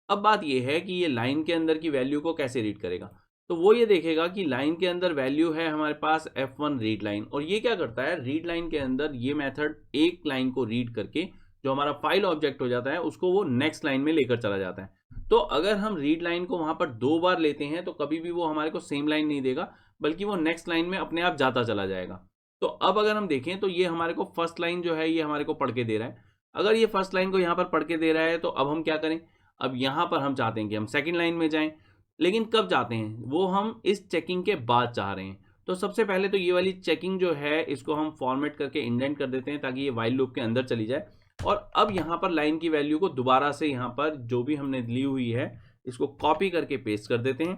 अब बात ये है कि ये लाइन के अंदर की वैल्यू को कैसे रीड करेगा, तो वो ये देखेगा कि लाइन के अंदर वैल्यू है हमारे पास F1 रीड लाइन, और ये क्या करता है, रीड लाइन के अंदर ये मेथड एक लाइन को रीड करके जो हमारा फाइल ऑब्जेक्ट हो जाता है उसको वो नेक्स्ट लाइन में लेकर चला जाता है। तो अगर हम रीड लाइन को वहां पर 2 बार लेते हैं तो कभी भी वो हमारे को सेम लाइन नहीं देगा, बल्कि वो नेक्स्ट लाइन में अपने आप जाता चला जाएगा। तो अब अगर हम देखें तो ये हमारे को फर्स्ट लाइन जो है ये हमारे को पढ़ के दे रहा है। अगर ये फर्स्ट लाइन को यहाँ पर पढ़ के दे रहा है तो अब हम क्या करें, अब यहाँ पर हम चाहते हैं कि हम सेकेंड लाइन में जाएं, लेकिन कब जाते हैं, वो हम इस चेकिंग के बाद चाह रहे हैं। तो सबसे पहले तो ये वाली चेकिंग जो है इसको हम फॉर्मेट करके इंडेंट कर देते हैं ताकि ये वाइल लूप के अंदर चली जाए। और अब यहाँ पर लाइन की वैल्यू को दोबारा से यहाँ पर जो भी हमने ली हुई है इसको कॉपी करके पेस्ट कर देते हैं।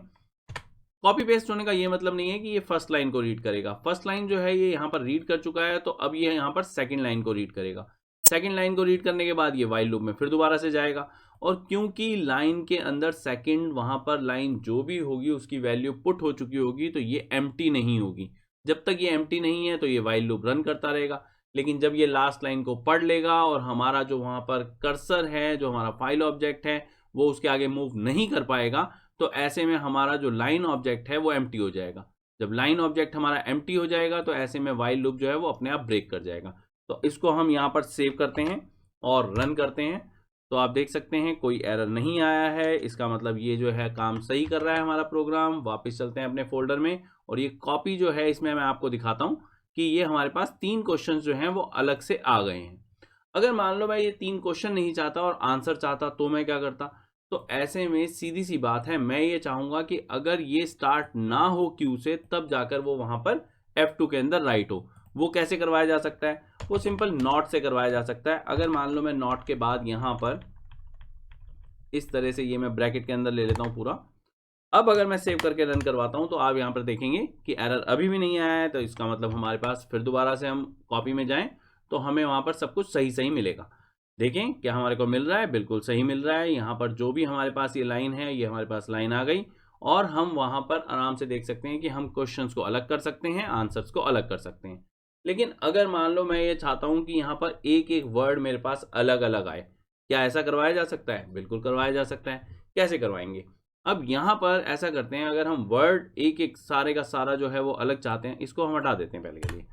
कॉपी पेस्ट होने का ये मतलब नहीं है कि ये फर्स्ट लाइन को रीड करेगा, फर्स्ट लाइन जो है ये यहाँ पर रीड कर चुका है, तो अब ये यहाँ पर सेकेंड लाइन को रीड करेगा। सेकेंड लाइन को रीड करने के बाद ये वाइल लूप में फिर दोबारा से जाएगा, और क्योंकि लाइन के अंदर सेकंड वहां पर लाइन जो भी होगी उसकी वैल्यू पुट हो चुकी होगी, तो ये एम्प्टी नहीं होगी। जब तक ये एम्प्टी नहीं है तो ये वाइल लूप रन करता रहेगा। लेकिन जब ये लास्ट लाइन को पढ़ लेगा और हमारा जो वहां पर कर्सर है, जो हमारा फाइल ऑब्जेक्ट है, वो उसके आगे मूव नहीं कर पाएगा, तो ऐसे में हमारा जो लाइन ऑब्जेक्ट है वो एम्प्टी हो जाएगा। जब लाइन ऑब्जेक्ट हमारा एम्प्टी हो जाएगा तो ऐसे में वाइल लूप जो है वो अपने आप ब्रेक कर जाएगा। तो इसको हम यहाँ पर सेव करते हैं और रन करते हैं, तो आप देख सकते हैं कोई एरर नहीं आया है। इसका मतलब ये जो है काम सही कर रहा है हमारा प्रोग्राम। वापस चलते हैं अपने फोल्डर में, और ये कॉपी जो है इसमें मैं आपको दिखाता हूँ कि ये हमारे पास 3 क्वेश्चन जो हैं वो अलग से आ गए हैं। अगर मान लो मैं ये 3 क्वेश्चन नहीं चाहता और आंसर चाहता तो मैं क्या करता, तो ऐसे में सीधी सी बात है, मैं ये चाहूंगा कि अगर ये स्टार्ट ना हो क्यू से तब जाकर वो वहां पर F2 के अंदर राइट हो। वो कैसे करवाया जा सकता है, वो सिंपल नॉट से करवाया जा सकता है। अगर मान लो मैं नॉट के बाद यहां पर इस तरह से ये मैं ब्रैकेट के अंदर ले लेता हूं पूरा, अब अगर मैं सेव करके रन करवाता हूं तो आप यहां पर देखेंगे कि एरर अभी भी नहीं आया है। तो इसका मतलब हमारे पास फिर दोबारा से हम कॉपी में जाएं तो हमें वहां पर सब कुछ सही सही मिलेगा। देखें क्या हमारे को मिल रहा है, बिल्कुल सही मिल रहा है। यहाँ पर जो भी हमारे पास ये लाइन है ये हमारे पास लाइन आ गई, और हम वहां पर आराम से देख सकते हैं कि हम क्वेश्चंस को अलग कर सकते हैं, आंसर्स को अलग कर सकते हैं। लेकिन अगर मान लो मैं ये चाहता हूं कि यहाँ पर एक एक वर्ड मेरे पास अलग अलग आए, क्या ऐसा करवाया जा सकता है? बिल्कुल करवाया जा सकता है। कैसे करवाएंगे, अब यहाँ पर ऐसा करते हैं, अगर हम वर्ड एक एक सारे का सारा जो है वो अलग चाहते हैं, इसको हम हटा देते हैं पहले के लिए।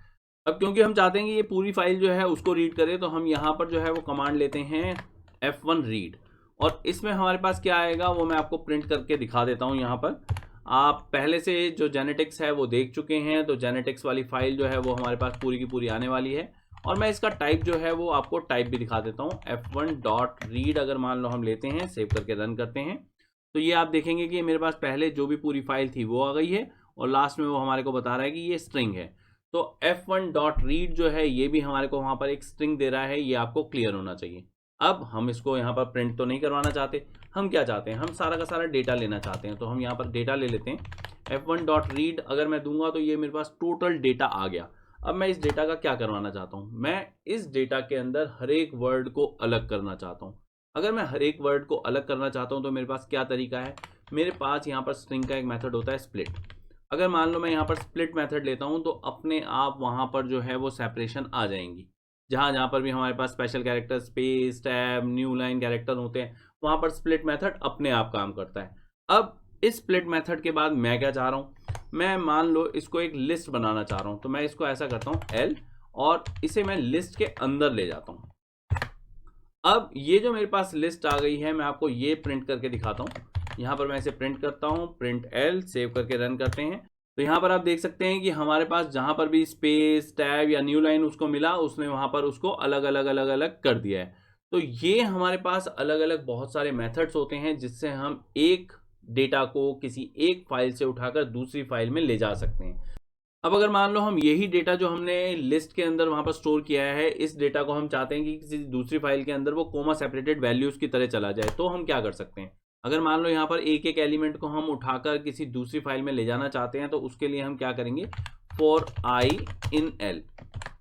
अब क्योंकि हम चाहते हैं कि ये पूरी फाइल जो है उसको रीड करे, तो हम यहाँ पर जो है वो कमांड लेते हैं F1 रीड, और इसमें हमारे पास क्या आएगा वो मैं आपको प्रिंट करके दिखा देता हूँ। यहाँ पर आप पहले से जो जेनेटिक्स है वो देख चुके हैं, तो जेनेटिक्स वाली फाइल जो है वो हमारे पास पूरी की पूरी आने वाली है। और मैं इसका टाइप जो है वो आपको टाइप भी दिखा देता हूँ। F1.read अगर मान लो हम लेते हैं, सेव करके रन करते हैं, तो ये आप देखेंगे कि मेरे पास पहले जो भी पूरी फाइल थी वो आ गई है, और लास्ट में वो हमारे को बता रहा है कि ये स्ट्रिंग है। तो F1.read जो है ये भी हमारे को वहां पर एक स्ट्रिंग दे रहा है, ये आपको क्लियर होना चाहिए। अब हम इसको यहाँ पर प्रिंट तो नहीं करवाना चाहते, हम क्या चाहते हैं, हम सारा का सारा डेटा लेना चाहते हैं। तो हम यहाँ पर डेटा ले लेते हैं। F1.read अगर मैं दूंगा तो ये मेरे पास टोटल डेटा आ गया। अब मैं इस डेटा का क्या करवाना चाहता हूँ, मैं इस डेटा के अंदर हर एक वर्ड को अलग करना चाहता हूँ। अगर मैं हर एक वर्ड को अलग करना चाहता हूँ तो मेरे पास क्या तरीका है, मेरे पास यहाँ पर स्ट्रिंग का एक मेथड होता है स्प्लिट। अगर मान लो मैं यहाँ पर स्प्लिट मेथड लेता हूँ तो अपने आप वहाँ पर जो है वो सेपरेशन आ जाएंगी। जहाँ जहाँ पर भी हमारे पास special character, space, tab, new line character होते हैं, वहाँ पर स्प्लिट मेथड अपने आप काम करता है। अब इस स्प्लिट मेथड के बाद मैं क्या चाह रहा हूँ, मैं मान लो इसको एक लिस्ट बनाना चाह रहा हूँ, तो मैं इसको ऐसा करता हूँ एल, और इसे मैं लिस्ट के अंदर ले जाता हूँ। अब ये जो मेरे पास लिस्ट आ गई है, मैं आपको ये प्रिंट करके दिखाता हूँ। यहाँ पर मैं इसे प्रिंट करता हूँ, प्रिंट एल, सेव करके रन करते हैं। तो यहाँ पर आप देख सकते हैं कि हमारे पास जहाँ पर भी स्पेस, टैब या न्यू लाइन उसको मिला, उसने वहाँ पर उसको अलग अलग अलग अलग कर दिया है। तो ये हमारे पास अलग अलग बहुत सारे मेथड्स होते हैं जिससे हम एक डेटा को किसी एक फाइल से उठाकर दूसरी फाइल में ले जा सकते हैं। अब अगर मान लो हम यही डेटा जो हमने लिस्ट के अंदर वहां पर स्टोर किया है, इस डेटा को हम चाहते हैं कि किसी दूसरी फाइल के अंदर वो कोमा सेपरेटेड वैल्यूज की तरह चला जाए, तो हम क्या कर सकते हैं। अगर मान लो यहाँ पर एक एक एलिमेंट को हम उठाकर किसी दूसरी फाइल में ले जाना चाहते हैं, तो उसके लिए हम क्या करेंगे, फॉर आई इन एल।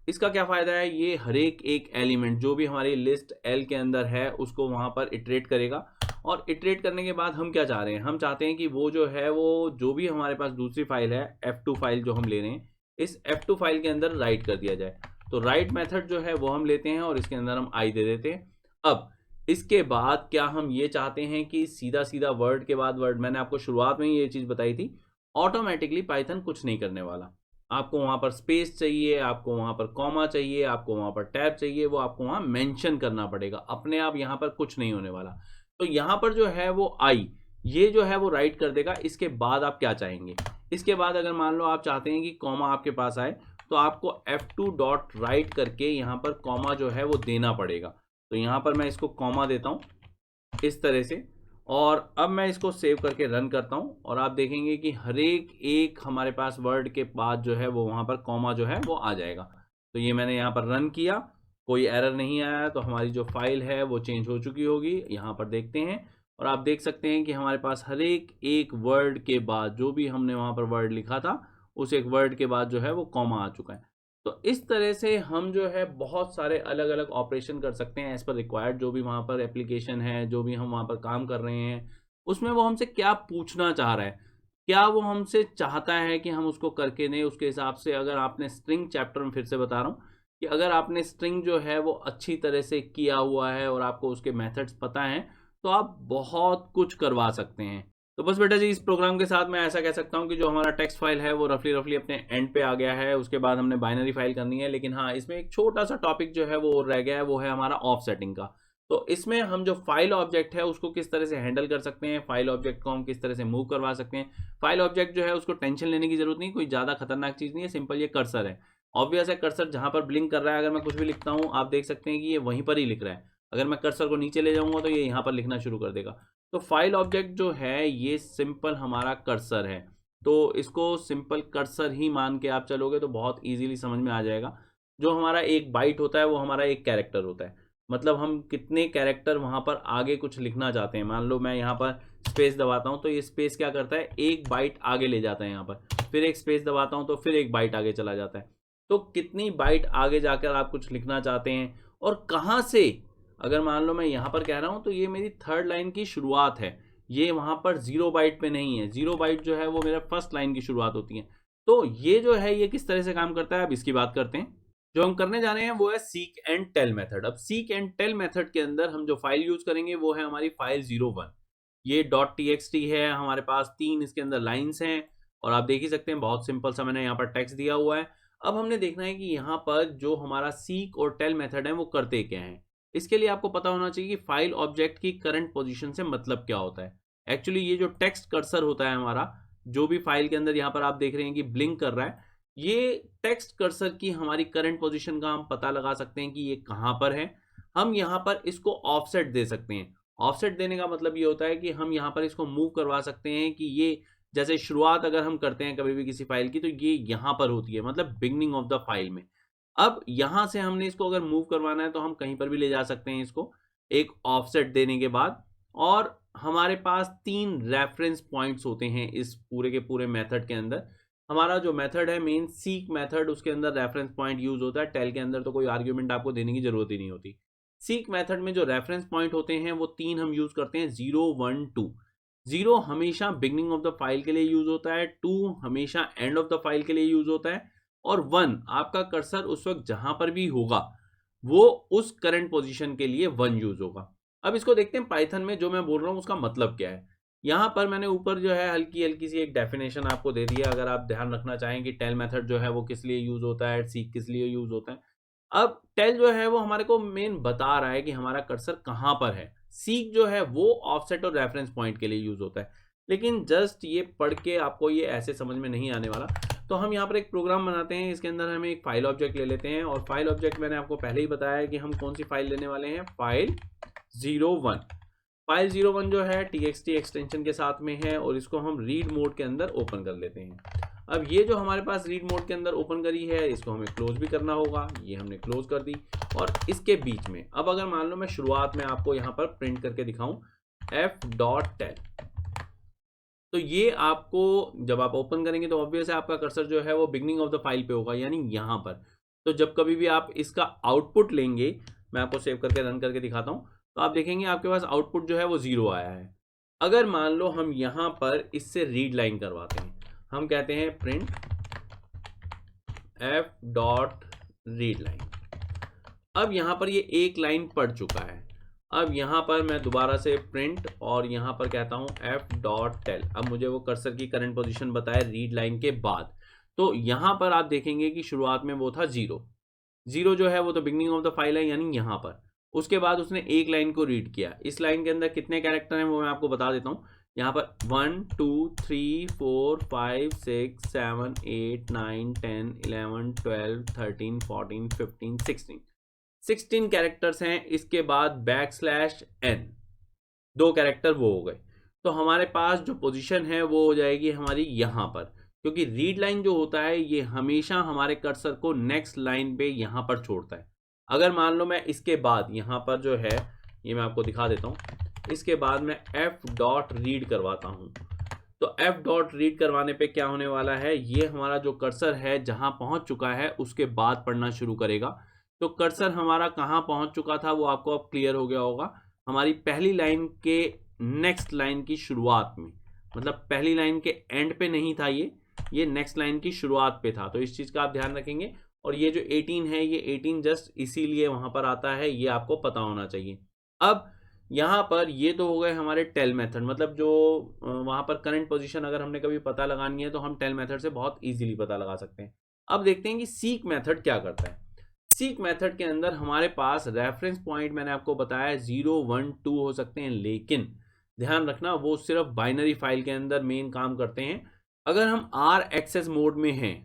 इसका क्या फायदा है, ये हर एक एलिमेंट जो भी हमारी लिस्ट एल के अंदर है उसको वहां पर इटरेट करेगा। और इटरेट करने के बाद हम क्या चाह रहे हैं, हम चाहते हैं कि वो जो है वो जो भी हमारे पास दूसरी फाइल है, F2 फाइल जो हम ले रहे हैं, इस F2 फाइल के अंदर राइट कर दिया जाए। तो राइट मेथड जो है वो हम लेते हैं और इसके अंदर हम आई दे देते हैं। अब इसके बाद क्या हम ये चाहते हैं कि सीधा सीधा वर्ड के बाद वर्ड, मैंने आपको शुरुआत में ही ये चीज बताई थी, ऑटोमेटिकली पाइथन कुछ नहीं करने वाला। आपको वहां पर स्पेस चाहिए, आपको वहां पर कॉमा चाहिए, आपको वहां पर टैब चाहिए, वो आपको वहां मेंशन करना पड़ेगा। अपने आप यहाँ पर कुछ नहीं होने वाला। तो यहाँ पर जो है वो आई, ये जो है वो राइट कर देगा। इसके बाद आप क्या चाहेंगे, इसके बाद अगर मान लो आप चाहते हैं कि कॉमा आपके पास आए, तो आपको F2 डॉट राइट करके यहाँ पर कॉमा जो है वो देना पड़ेगा। तो यहाँ पर मैं इसको कॉमा देता हूँ इस तरह से, और अब मैं इसको सेव करके रन करता हूँ और आप देखेंगे कि हर एक हमारे पास वर्ड के बाद जो है वो वहाँ पर कॉमा जो है वो आ जाएगा। तो ये मैंने यहाँ पर रन किया, कोई एरर नहीं आया, तो हमारी जो फाइल है वो चेंज हो चुकी होगी। यहाँ पर देखते हैं और आप देख सकते हैं कि हमारे पास हर एक वर्ड के बाद जो भी हमने वहाँ पर वर्ड लिखा था, उस एक वर्ड के बाद जो है वो कॉमा आ चुका है। तो इस तरह से हम जो है बहुत सारे अलग अलग ऑपरेशन कर सकते हैं एज पर रिक्वायर्ड। जो भी वहाँ पर एप्लीकेशन है, जो भी हम वहाँ पर काम कर रहे हैं, उसमें वो हमसे क्या पूछना चाह रहा है, क्या वो हमसे चाहता है कि हम उसको करके दें, उसके हिसाब से। अगर आपने स्ट्रिंग चैप्टर में, फिर से बता रहा हूँ कि अगर आपने स्ट्रिंग जो है वो अच्छी तरह से किया हुआ है और आपको उसके मेथड्स पता हैं, तो आप बहुत कुछ करवा सकते हैं। तो बस बेटा जी, इस प्रोग्राम के साथ मैं ऐसा कह सकता हूँ कि जो हमारा टेक्स्ट फाइल है वो रफली अपने एंड पे आ गया है। उसके बाद हमने बाइनरी फाइल करनी है, लेकिन हाँ, इसमें एक छोटा सा टॉपिक जो है वो रह गया है, वो है हमारा ऑफसेटिंग का। तो इसमें हम जो फाइल ऑब्जेक्ट है उसको किस तरह से हैंडल कर सकते हैं, फाइल ऑब्जेक्ट को हम किस तरह से मूव करवा सकते हैं। फाइल ऑब्जेक्ट जो है उसको टेंशन लेने की जरूरत नहीं, कोई ज्यादा खतरनाक चीज नहीं है, सिंपल ये कर्सर है। ऑब्वियस है, कर्सर जहां पर ब्लिंक कर रहा है, अगर मैं कुछ भी लिखता हूँ आप देख सकते हैं कि ये वहीं पर ही लिख रहा है। अगर मैं कर्सर को नीचे ले जाऊंगा तो ये यहाँ पर लिखना शुरू कर देगा। तो फाइल ऑब्जेक्ट जो है ये सिंपल हमारा कर्सर है। तो इसको सिंपल कर्सर ही मान के आप चलोगे तो बहुत इजीली समझ में आ जाएगा। जो हमारा एक बाइट होता है वो हमारा एक कैरेक्टर होता है। मतलब हम कितने कैरेक्टर वहां पर आगे कुछ लिखना चाहते हैं, मान लो मैं यहाँ पर स्पेस दबाता हूँ तो ये स्पेस क्या करता है, एक बाइट आगे ले जाता है यहाँ पर, फिर एक स्पेस दबाता हूँ तो फिर एक बाइट आगे चला जाता है। तो कितनी बाइट आगे जाकर आप कुछ लिखना चाहते हैं और कहाँ से, अगर मान लो मैं यहाँ पर कह रहा हूँ तो ये मेरी थर्ड लाइन की शुरुआत है, ये वहां पर 0 बाइट पे नहीं है। 0 बाइट जो है वो मेरा फर्स्ट लाइन की शुरुआत होती है। तो ये जो है ये किस तरह से काम करता है, अब इसकी बात करते हैं। जो हम करने जा रहे हैं वो है सीक एंड टेल मेथड। अब सीक एंड टेल मेथड के अंदर हम जो फाइल यूज करेंगे वो है हमारी फाइल 01। ये .txt है, हमारे पास 3 इसके अंदर लाइंस हैं और आप देख ही सकते हैं बहुत सिंपल सा मैंने यहाँ पर टेक्स्ट दिया हुआ है। अब हमने देखना है कि यहाँ पर जो हमारा सीक और टेल मेथड है वो करते क्या है। इसके लिए आपको पता होना चाहिए कि फाइल ऑब्जेक्ट की करंट पोजीशन से मतलब क्या होता है। एक्चुअली ये जो टेक्स्ट कर्सर होता है हमारा, जो भी फाइल के अंदर यहाँ पर आप देख रहे हैं कि ब्लिंक कर रहा है, ये टेक्स्ट कर्सर की हमारी करंट पोजीशन का हम पता लगा सकते हैं कि ये कहाँ पर है। हम यहाँ पर इसको ऑफसेट दे सकते हैं। ऑफसेट देने का मतलब ये होता है कि हम यहाँ पर इसको मूव करवा सकते हैं कि ये, जैसे शुरुआत अगर हम करते हैं कभी भी किसी फाइल की, तो ये यहाँ पर होती है, मतलब बिगनिंग ऑफ द फाइल में। अब यहां से हमने इसको अगर मूव करवाना है तो हम कहीं पर भी ले जा सकते हैं इसको एक ऑफसेट देने के बाद। और हमारे पास 3 रेफरेंस पॉइंट्स होते हैं इस पूरे के पूरे मेथड के अंदर। हमारा जो मेथड है मेन सीक मेथड, उसके अंदर रेफरेंस पॉइंट यूज होता है। टेल के अंदर तो कोई आर्ग्यूमेंट आपको देने की जरूरत ही नहीं होती। सीक मेथड में जो रेफरेंस पॉइंट होते हैं वो 3 हम यूज करते हैं, 0 1 2। 0 हमेशा बिगनिंग ऑफ द फाइल के लिए यूज होता है, 2 हमेशा एंड ऑफ द फाइल के लिए यूज होता है, और 1 आपका कर्सर उस वक्त जहां पर भी होगा वो उस करंट पोजीशन के लिए 1 यूज होगा। अब इसको देखते हैं पाइथन में जो मैं बोल रहा हूं उसका मतलब क्या है। यहाँ पर मैंने ऊपर जो है हल्की हल्की सी एक डेफिनेशन आपको दे दी है, अगर आप ध्यान रखना चाहें कि टेल मेथड जो है वो किस लिए यूज होता है, सीक किस लिए यूज होता है। अब टेल जो है वो हमारे को मेन बता रहा है कि हमारा कर्सर कहाँ पर है, सीक जो है वो ऑफसेट और रेफरेंस पॉइंट के लिए यूज होता है। लेकिन जस्ट ये पढ़ के आपको ये ऐसे समझ में नहीं आने वाला, तो हम यहाँ पर एक प्रोग्राम बनाते हैं। इसके अंदर हम एक फाइल ऑब्जेक्ट ले लेते हैं, और फाइल ऑब्जेक्ट मैंने आपको पहले ही बताया है कि हम कौन सी फाइल लेने वाले हैं, फाइल 01। फाइल 01 जो है txt एक्सटेंशन के साथ में है, और इसको हम रीड मोड के अंदर ओपन कर लेते हैं। अब ये जो हमारे पास रीड मोड के अंदर ओपन करी है, इसको हमें क्लोज भी करना होगा, ये हमने क्लोज कर दी। और इसके बीच में अब अगर मान लो मैं शुरुआत में आपको यहाँ पर प्रिंट करके दिखाऊं f.tel, तो ये आपको जब आप ओपन करेंगे तो ऑब्वियस है आपका कर्सर जो है वो बिगनिंग ऑफ द फाइल पे होगा, यानी यहाँ पर। तो जब कभी भी आप इसका आउटपुट लेंगे, मैं आपको सेव करके रन करके दिखाता हूँ, तो आप देखेंगे आपके पास आउटपुट जो है वो 0 आया है। अगर मान लो हम यहाँ पर इससे रीड लाइन करवाते हैं, हम कहते हैं प्रिंट f.readline। अब यहाँ पर ये एक लाइन पढ़ चुका है। अब यहाँ पर मैं दोबारा से प्रिंट और यहाँ पर कहता हूँ f.tel। अब मुझे वो कर्सर की करंट पोजीशन बताए रीड लाइन के बाद। तो यहाँ पर आप देखेंगे कि शुरुआत में वो था 0 जो है वो तो बिगनिंग ऑफ द फाइल है, यानी यहाँ पर। उसके बाद उसने एक लाइन को रीड किया। इस लाइन के अंदर कितने कैरेक्टर हैं वो मैं आपको बता देता हूँ। यहाँ पर 1 2 3 4 5 6 7 8 9 10 11 12 13 14 15 16 कैरेक्टर्स हैं। इसके बाद \n 2 कैरेक्टर वो हो गए। तो हमारे पास जो पोजीशन है वो हो जाएगी हमारी यहाँ पर, क्योंकि रीड लाइन जो होता है ये हमेशा हमारे कर्सर को नेक्स्ट लाइन पे यहाँ पर छोड़ता है। अगर मान लो मैं इसके बाद यहाँ पर जो है, ये मैं आपको दिखा देता हूँ, इसके बाद मैं f.read करवाता हूँ, तो f.read करवाने पे क्या होने वाला है, ये हमारा जो कर्सर है जहां पहुंच चुका है उसके बाद पढ़ना शुरू करेगा। तो कर्सर हमारा कहां पहुंच चुका था वो आपको अब क्लियर हो गया होगा, हमारी पहली लाइन के नेक्स्ट लाइन की शुरुआत में, मतलब पहली लाइन के एंड पे नहीं था ये नेक्स्ट लाइन की शुरुआत पे था। तो इस चीज का आप ध्यान रखेंगे। और ये जो 18 है, ये 18 जस्ट इसीलिए वहां पर आता है, ये आपको पता होना चाहिए। अब यहाँ पर ये तो हो गए हमारे टेल मेथड, मतलब जो वहां पर करंट पोजीशन अगर हमने कभी पता लगानी है तो हम टेल मेथड से बहुत इजीली पता लगा सकते हैं। अब देखते हैं कि सीक मेथड क्या करता है। सीक मेथड के अंदर हमारे पास रेफरेंस पॉइंट मैंने आपको बताया 0 1 2 हो सकते हैं, लेकिन ध्यान रखना वो सिर्फ बाइनरी फाइल के अंदर मेन काम करते हैं। अगर हम R एक्सेस मोड में हैं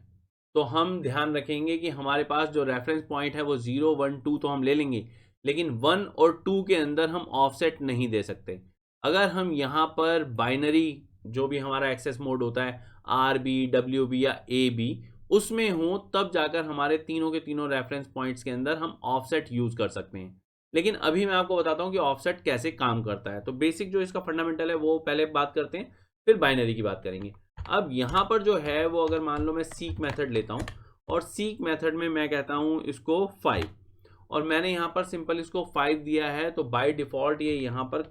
तो हम ध्यान रखेंगे कि हमारे पास जो रेफरेंस पॉइंट है वो 0 1 2 तो हम ले लेंगे, लेकिन 1 और 2 के अंदर हम ऑफसेट नहीं दे सकते। अगर हम यहाँ पर बाइनरी जो भी हमारा एक्सेस मोड होता है RB WB या AB उसमें हो, तब जाकर हमारे तीनों के तीनों रेफरेंस पॉइंट्स के अंदर हम ऑफसेट यूज कर सकते हैं। लेकिन अभी मैं आपको बताता हूँ कि ऑफसेट कैसे काम करता है। तो बेसिक जो इसका फंडामेंटल है वो पहले बात करते हैं, फिर बाइनरी की बात करेंगे। अब यहाँ पर जो है वो अगर मान लो मैं सीक मेथड लेता हूँ, और सीक मेथड में मैं कहता हूँ इसको 5, और मैंने यहाँ पर सिंपल इसको 5 दिया है, तो बाय डिफॉल्ट ये यहाँ पर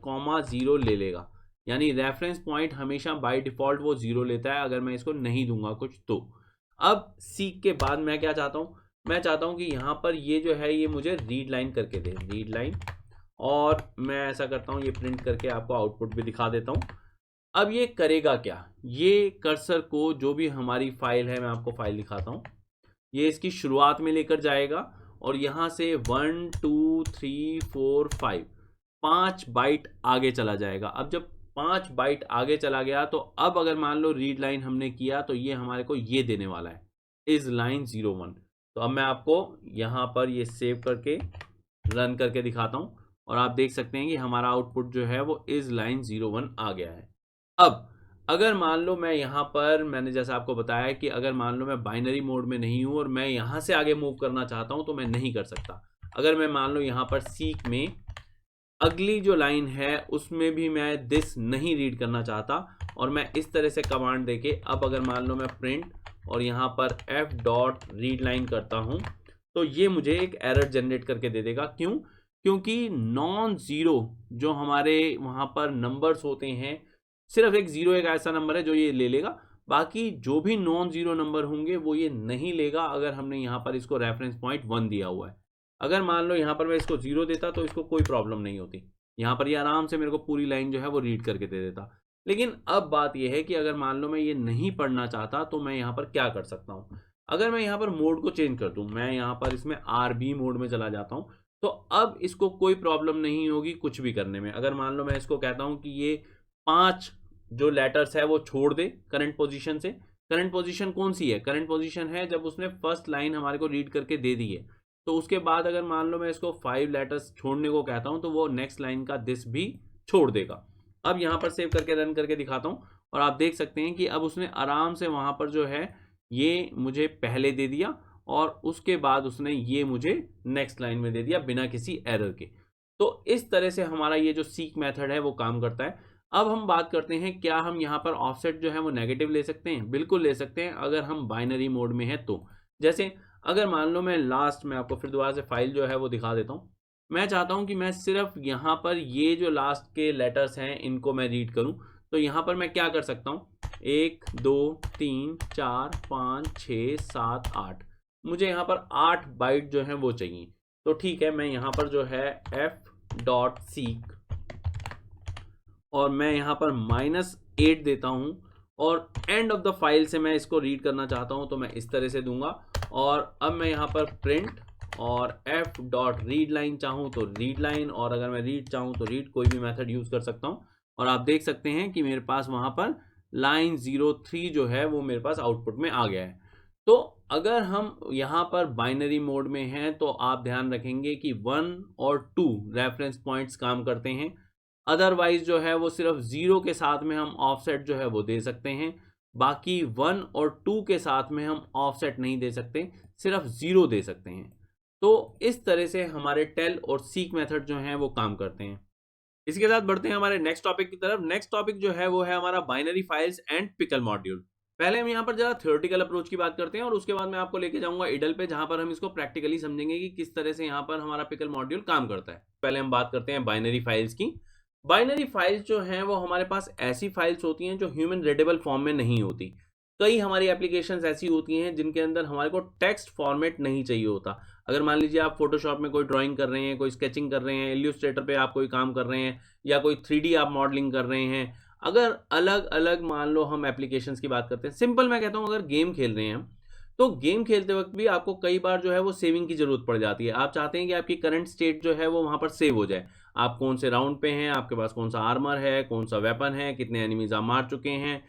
,0 ले लेगा, यानी रेफरेंस पॉइंट हमेशा बाय डिफॉल्ट वो 0 लेता है अगर मैं इसको नहीं दूंगा कुछ तो। अब सीक के बाद मैं क्या चाहता हूँ, मैं चाहता हूँ कि यहाँ पर ये जो है ये मुझे रीड लाइन करके दे, रीड लाइन, और मैं ऐसा करता हूँ ये प्रिंट करके आपको आउटपुट भी दिखा देता हूँ। अब ये करेगा क्या, ये कर्सर को जो भी हमारी फाइल है, मैं आपको फाइल दिखाता हूँ, ये इसकी शुरुआत में लेकर जाएगा और यहाँ से 1 2 3 4 5 बाइट आगे चला जाएगा। अब जब 5 बाइट आगे चला गया तो अब अगर मान लो रीड लाइन हमने किया तो ये हमारे को ये देने वाला है, इज लाइन 01। तो अब मैं आपको यहाँ पर ये सेव करके रन करके दिखाता हूँ, और आप देख सकते हैं कि हमारा आउटपुट जो है वो इज लाइन 01 आ गया है। अब अगर मान लो मैं यहाँ पर, मैंने जैसा आपको बताया कि अगर मान लो मैं बाइनरी मोड में नहीं हूँ और मैं यहाँ से आगे मूव करना चाहता हूँ तो मैं नहीं कर सकता। अगर मैं मान लो यहाँ पर सीक में अगली जो लाइन है उसमें भी मैं दिस नहीं रीड करना चाहता, और मैं इस तरह से कमांड देके अब अगर मान लो मैं प्रिंट और यहाँ पर f.readline करता हूँ तो ये मुझे एक एरर जनरेट करके दे देगा। क्यों? क्योंकि नॉन ज़ीरो जो हमारे वहाँ पर नंबर्स होते हैं, सिर्फ एक ज़ीरो एक ऐसा नंबर है जो ये ले लेगा, बाकी जो भी नॉन ज़ीरो नंबर होंगे वो ये नहीं लेगा अगर हमने यहाँ पर इसको रेफरेंस पॉइंट 1 दिया हुआ है। अगर मान लो यहाँ पर मैं इसको 0 देता तो इसको कोई प्रॉब्लम नहीं होती, यहाँ पर ये आराम से मेरे को पूरी लाइन जो है वो रीड करके दे देता। लेकिन अब बात ये है कि अगर मान लो मैं ये नहीं पढ़ना चाहता तो मैं यहाँ पर क्या कर सकता हूँ। अगर मैं यहाँ पर मोड को चेंज कर दूँ, मैं यहाँ पर इसमें RB मोड में चला जाता हूँ, तो अब इसको कोई प्रॉब्लम नहीं होगी कुछ भी करने में। अगर मान लो मैं इसको कहता हूँ कि ये 5 जो लेटर्स है वो छोड़ दे करंट पोजीशन से। करंट पोजीशन कौन सी है? करंट पोजीशन है जब उसने फर्स्ट लाइन हमारे को रीड करके दे दी है। तो उसके बाद अगर मान लो मैं इसको 5 लेटर्स छोड़ने को कहता हूँ तो वो नेक्स्ट लाइन का दिस भी छोड़ देगा। अब यहाँ पर सेव करके रन करके दिखाता हूँ और आप देख सकते हैं कि अब उसने आराम से वहाँ पर जो है ये मुझे पहले दे दिया और उसके बाद उसने ये मुझे नेक्स्ट लाइन में दे दिया बिना किसी एरर के। तो इस तरह से हमारा ये जो सीक मेथड है वो काम करता है। अब हम बात करते हैं क्या हम यहाँ पर ऑफसेट जो है वो नेगेटिव ले सकते हैं? बिल्कुल ले सकते हैं अगर हम बाइनरी मोड में है तो। जैसे अगर मान लो मैं आपको फिर दोबारा से फाइल जो है वो दिखा देता हूँ। मैं चाहता हूँ कि मैं सिर्फ यहाँ पर ये जो लास्ट के लेटर्स हैं इनको मैं रीड करूँ, तो यहाँ पर मैं क्या कर सकता हूँ, 1 2 3 4 5 6 7 8, मुझे यहाँ पर 8 बाइट जो है वो चाहिए। तो ठीक है, मैं यहाँ पर जो है f.seek और मैं यहाँ पर -8 देता हूँ और एंड ऑफ द फाइल से मैं इसको रीड करना चाहता हूँ तो मैं इस तरह से दूंगा। और अब मैं यहाँ पर प्रिंट और f.readline चाहूँ तो रीड लाइन, और अगर मैं रीड चाहूँ तो रीड, कोई भी मेथड यूज़ कर सकता हूँ। और आप देख सकते हैं कि मेरे पास वहाँ पर लाइन 03 जो है वो मेरे पास आउटपुट में आ गया है। तो अगर हम यहाँ पर बाइनरी मोड में हैं तो आप ध्यान रखेंगे कि 1 और 2 रेफरेंस पॉइंट्स काम करते हैं। अदरवाइज जो है वो सिर्फ 0 के साथ में हम ऑफसेट जो है वो दे सकते हैं, बाकी 1 और 2 के साथ में हम ऑफसेट नहीं दे सकते, सिर्फ 0 दे सकते हैं। तो इस तरह से हमारे टेल और सीक मेथड जो हैं वो काम करते हैं। इसके साथ बढ़ते हैं हमारे नेक्स्ट टॉपिक की तरफ। नेक्स्ट टॉपिक जो है वो है हमारा binary files and pickle module. पहले हम यहाँ पर जरा थ्योरेटिकल अप्रोच की बात करते हैं और उसके बाद मैं आपको लेके जाऊंगा इडल पे, जहां पर हम इसको प्रैक्टिकली समझेंगे कि किस तरह से यहाँ पर हमारा पिकल मॉड्यूल काम करता है। पहले हम बात करते हैं बाइनरी फाइल्स की। बाइनरी फाइल्स जो हैं वो हमारे पास ऐसी फाइल्स होती हैं जो ह्यूमन रीडेबल फॉर्म में नहीं होती। कई हमारी एप्लीकेशंस ऐसी होती हैं जिनके अंदर हमारे को टेक्स्ट फॉर्मेट नहीं चाहिए होता। अगर मान लीजिए आप फोटोशॉप में कोई ड्राइंग कर रहे हैं, कोई स्केचिंग कर रहे हैं, इल्यूस्ट्रेटर पे आप कोई काम कर रहे हैं, या कोई 3D आप मॉडलिंग कर रहे हैं, अगर अलग अलग मान लो हम एप्लीकेशंस की बात करते हैं, सिंपल मैं कहता हूँ अगर गेम खेल रहे हैं हम, तो गेम खेलते वक्त भी आपको कई बार जो है वो सेविंग की जरूरत पड़ जाती है। आप चाहते हैं कि आपकी करंट स्टेट जो है वो वहाँ पर सेव हो जाए, आप कौन से राउंड पे हैं, आपके पास कौन सा आर्मर है, कौन सा वेपन है, कितने एनिमीज आप मार चुके हैं,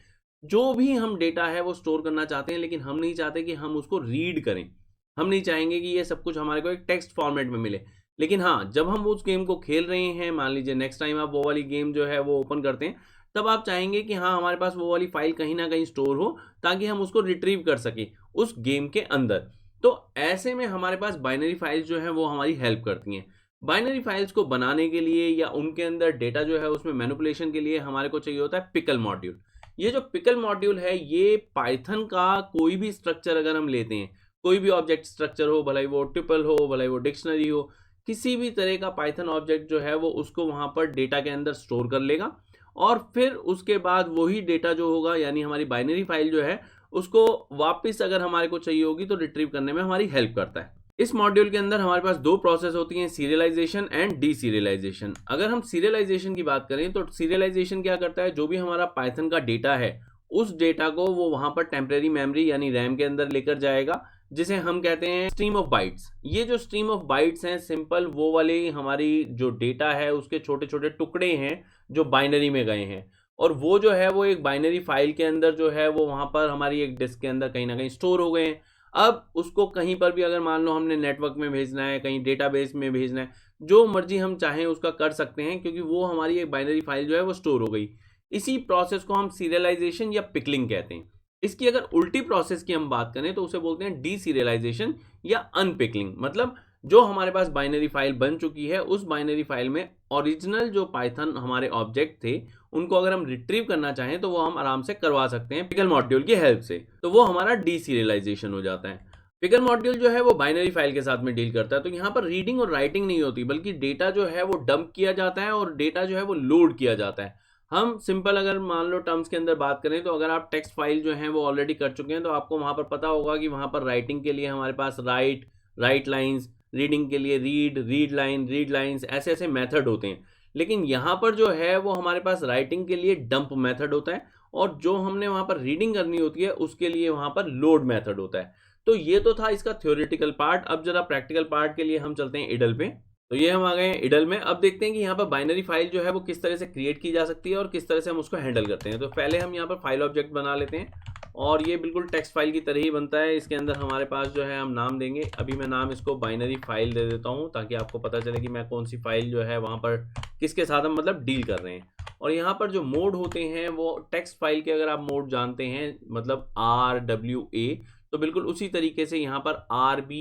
जो भी हम डेटा है वो स्टोर करना चाहते हैं। लेकिन हम नहीं चाहते कि हम उसको रीड करें, हम नहीं चाहेंगे कि ये सब कुछ हमारे को एक टेक्स्ट फॉर्मेट में मिले। लेकिन हाँ, जब हम उस गेम को खेल रहे हैं, मान लीजिए नेक्स्ट टाइम आप वो वाली गेम जो है वो ओपन करते हैं, तब आप चाहेंगे कि हाँ हमारे पास वो वाली फाइल कहीं ना कहीं स्टोर हो ताकि हम उसको रिट्रीव कर सकें उस गेम के अंदर। तो ऐसे में हमारे पास बाइनरी फाइल्स जो है वो हमारी हेल्प करती हैं। बाइनरी फाइल्स को बनाने के लिए या उनके अंदर डेटा जो है उसमें मैनिपुलेशन के लिए हमारे को चाहिए होता है पिकल मॉड्यूल। ये जो पिकल मॉड्यूल है ये पाइथन का कोई भी स्ट्रक्चर अगर हम लेते हैं, कोई भी ऑब्जेक्ट स्ट्रक्चर हो, भले वो ट्रिपल हो, भले वो डिक्शनरी हो, किसी भी तरह का पाइथन ऑब्जेक्ट जो है वो उसको वहां पर डेटा के अंदर स्टोर कर लेगा और फिर उसके बाद वही डेटा जो होगा यानी हमारी बाइनरी फाइल जो है उसको वापस अगर हमारे को चाहिए होगी तो रिट्रीव करने में हमारी हेल्प करता है। इस मॉड्यूल के अंदर हमारे पास दो प्रोसेस होती हैं, सीरियलाइजेशन एंड डीसीरियलाइजेशन। अगर हम सीरियलाइजेशन की बात करें तो सीरियलाइजेशन क्या करता है, जो भी हमारा पाइथन का डेटा है उस डेटा को वो वहां पर टेम्परेरी मेमोरी यानी रैम के अंदर लेकर जाएगा, जिसे हम कहते हैं स्ट्रीम ऑफ बाइट्स। ये जो स्ट्रीम ऑफ बाइट्स हैं सिंपल वो वाली हमारी जो डेटा है उसके छोटे छोटे टुकड़े हैं जो बाइनरी में गए हैं, और वो जो है वो एक बाइनरी फाइल के अंदर जो है वो वहां पर हमारी एक डिस्क के अंदर कहीं ना कहीं स्टोर हो गए हैं। अब उसको कहीं पर भी अगर मान लो हमने नेटवर्क में भेजना है, कहीं डेटाबेस में भेजना है, जो मर्जी हम चाहें उसका कर सकते हैं क्योंकि वो हमारी एक बाइनरी फाइल जो है वो स्टोर हो गई। इसी प्रोसेस को हम सीरियलाइजेशन या पिकलिंग कहते हैं। इसकी अगर उल्टी प्रोसेस की हम बात करें तो उसे बोलते हैं डीसीरियलाइजेशन या अनपिकलिंग। मतलब जो हमारे पास बाइनरी फाइल बन चुकी है उस बाइनरी फाइल में ओरिजिनल जो पाइथन हमारे ऑब्जेक्ट थे उनको अगर हम रिट्रीव करना चाहें तो वो हम आराम से करवा सकते हैं पिकल मॉड्यूल की हेल्प से, तो वो हमारा डीसीरियलाइजेशन हो जाता है। पिकल मॉड्यूल जो है वो बाइनरी फाइल के साथ में डील करता है। तो यहाँ पर रीडिंग और राइटिंग नहीं होती, बल्कि डेटा जो है वो डंप किया जाता है और डेटा जो है वो लोड किया जाता है। हम सिंपल अगर मान लो टर्म्स के अंदर बात करें, तो अगर आप टेक्स्ट फाइल जो है वो ऑलरेडी कर चुके हैं, तो आपको वहाँ पर पता होगा कि वहाँ पर राइटिंग के लिए हमारे पास राइट लाइन्स, रीडिंग के लिए रीड लाइन्स, ऐसे ऐसे मेथड होते हैं। लेकिन यहाँ पर जो है वो हमारे पास राइटिंग के लिए डंप मेथड होता है, और जो हमने वहाँ पर रीडिंग करनी होती है उसके लिए वहाँ पर लोड मेथड होता है। तो ये तो था इसका थ्योरेटिकल पार्ट। अब जरा प्रैक्टिकल पार्ट के लिए हम चलते हैं इडल पे। तो ये हम आ गए हैं इडल में। अब देखते हैं कि यहाँ पर बाइनरी फाइल जो है वो किस तरह से क्रिएट की जा सकती है और किस तरह से हम उसको हैंडल करते हैं। तो पहले हम यहाँ पर फाइल ऑब्जेक्ट बना लेते हैं, और ये बिल्कुल टेक्स्ट फाइल की तरह ही बनता है। इसके अंदर हमारे पास जो है हम नाम देंगे, अभी मैं नाम इसको बाइनरी फाइल दे देता हूँ, ताकि आपको पता चले कि मैं कौन सी फाइल जो है वहाँ पर किसके साथ हम मतलब डील कर रहे हैं। और यहाँ पर जो मोड होते हैं वो टेक्स्ट फाइल के, अगर आप मोड जानते हैं मतलब RWA, तो बिल्कुल उसी तरीके से यहाँ पर RB,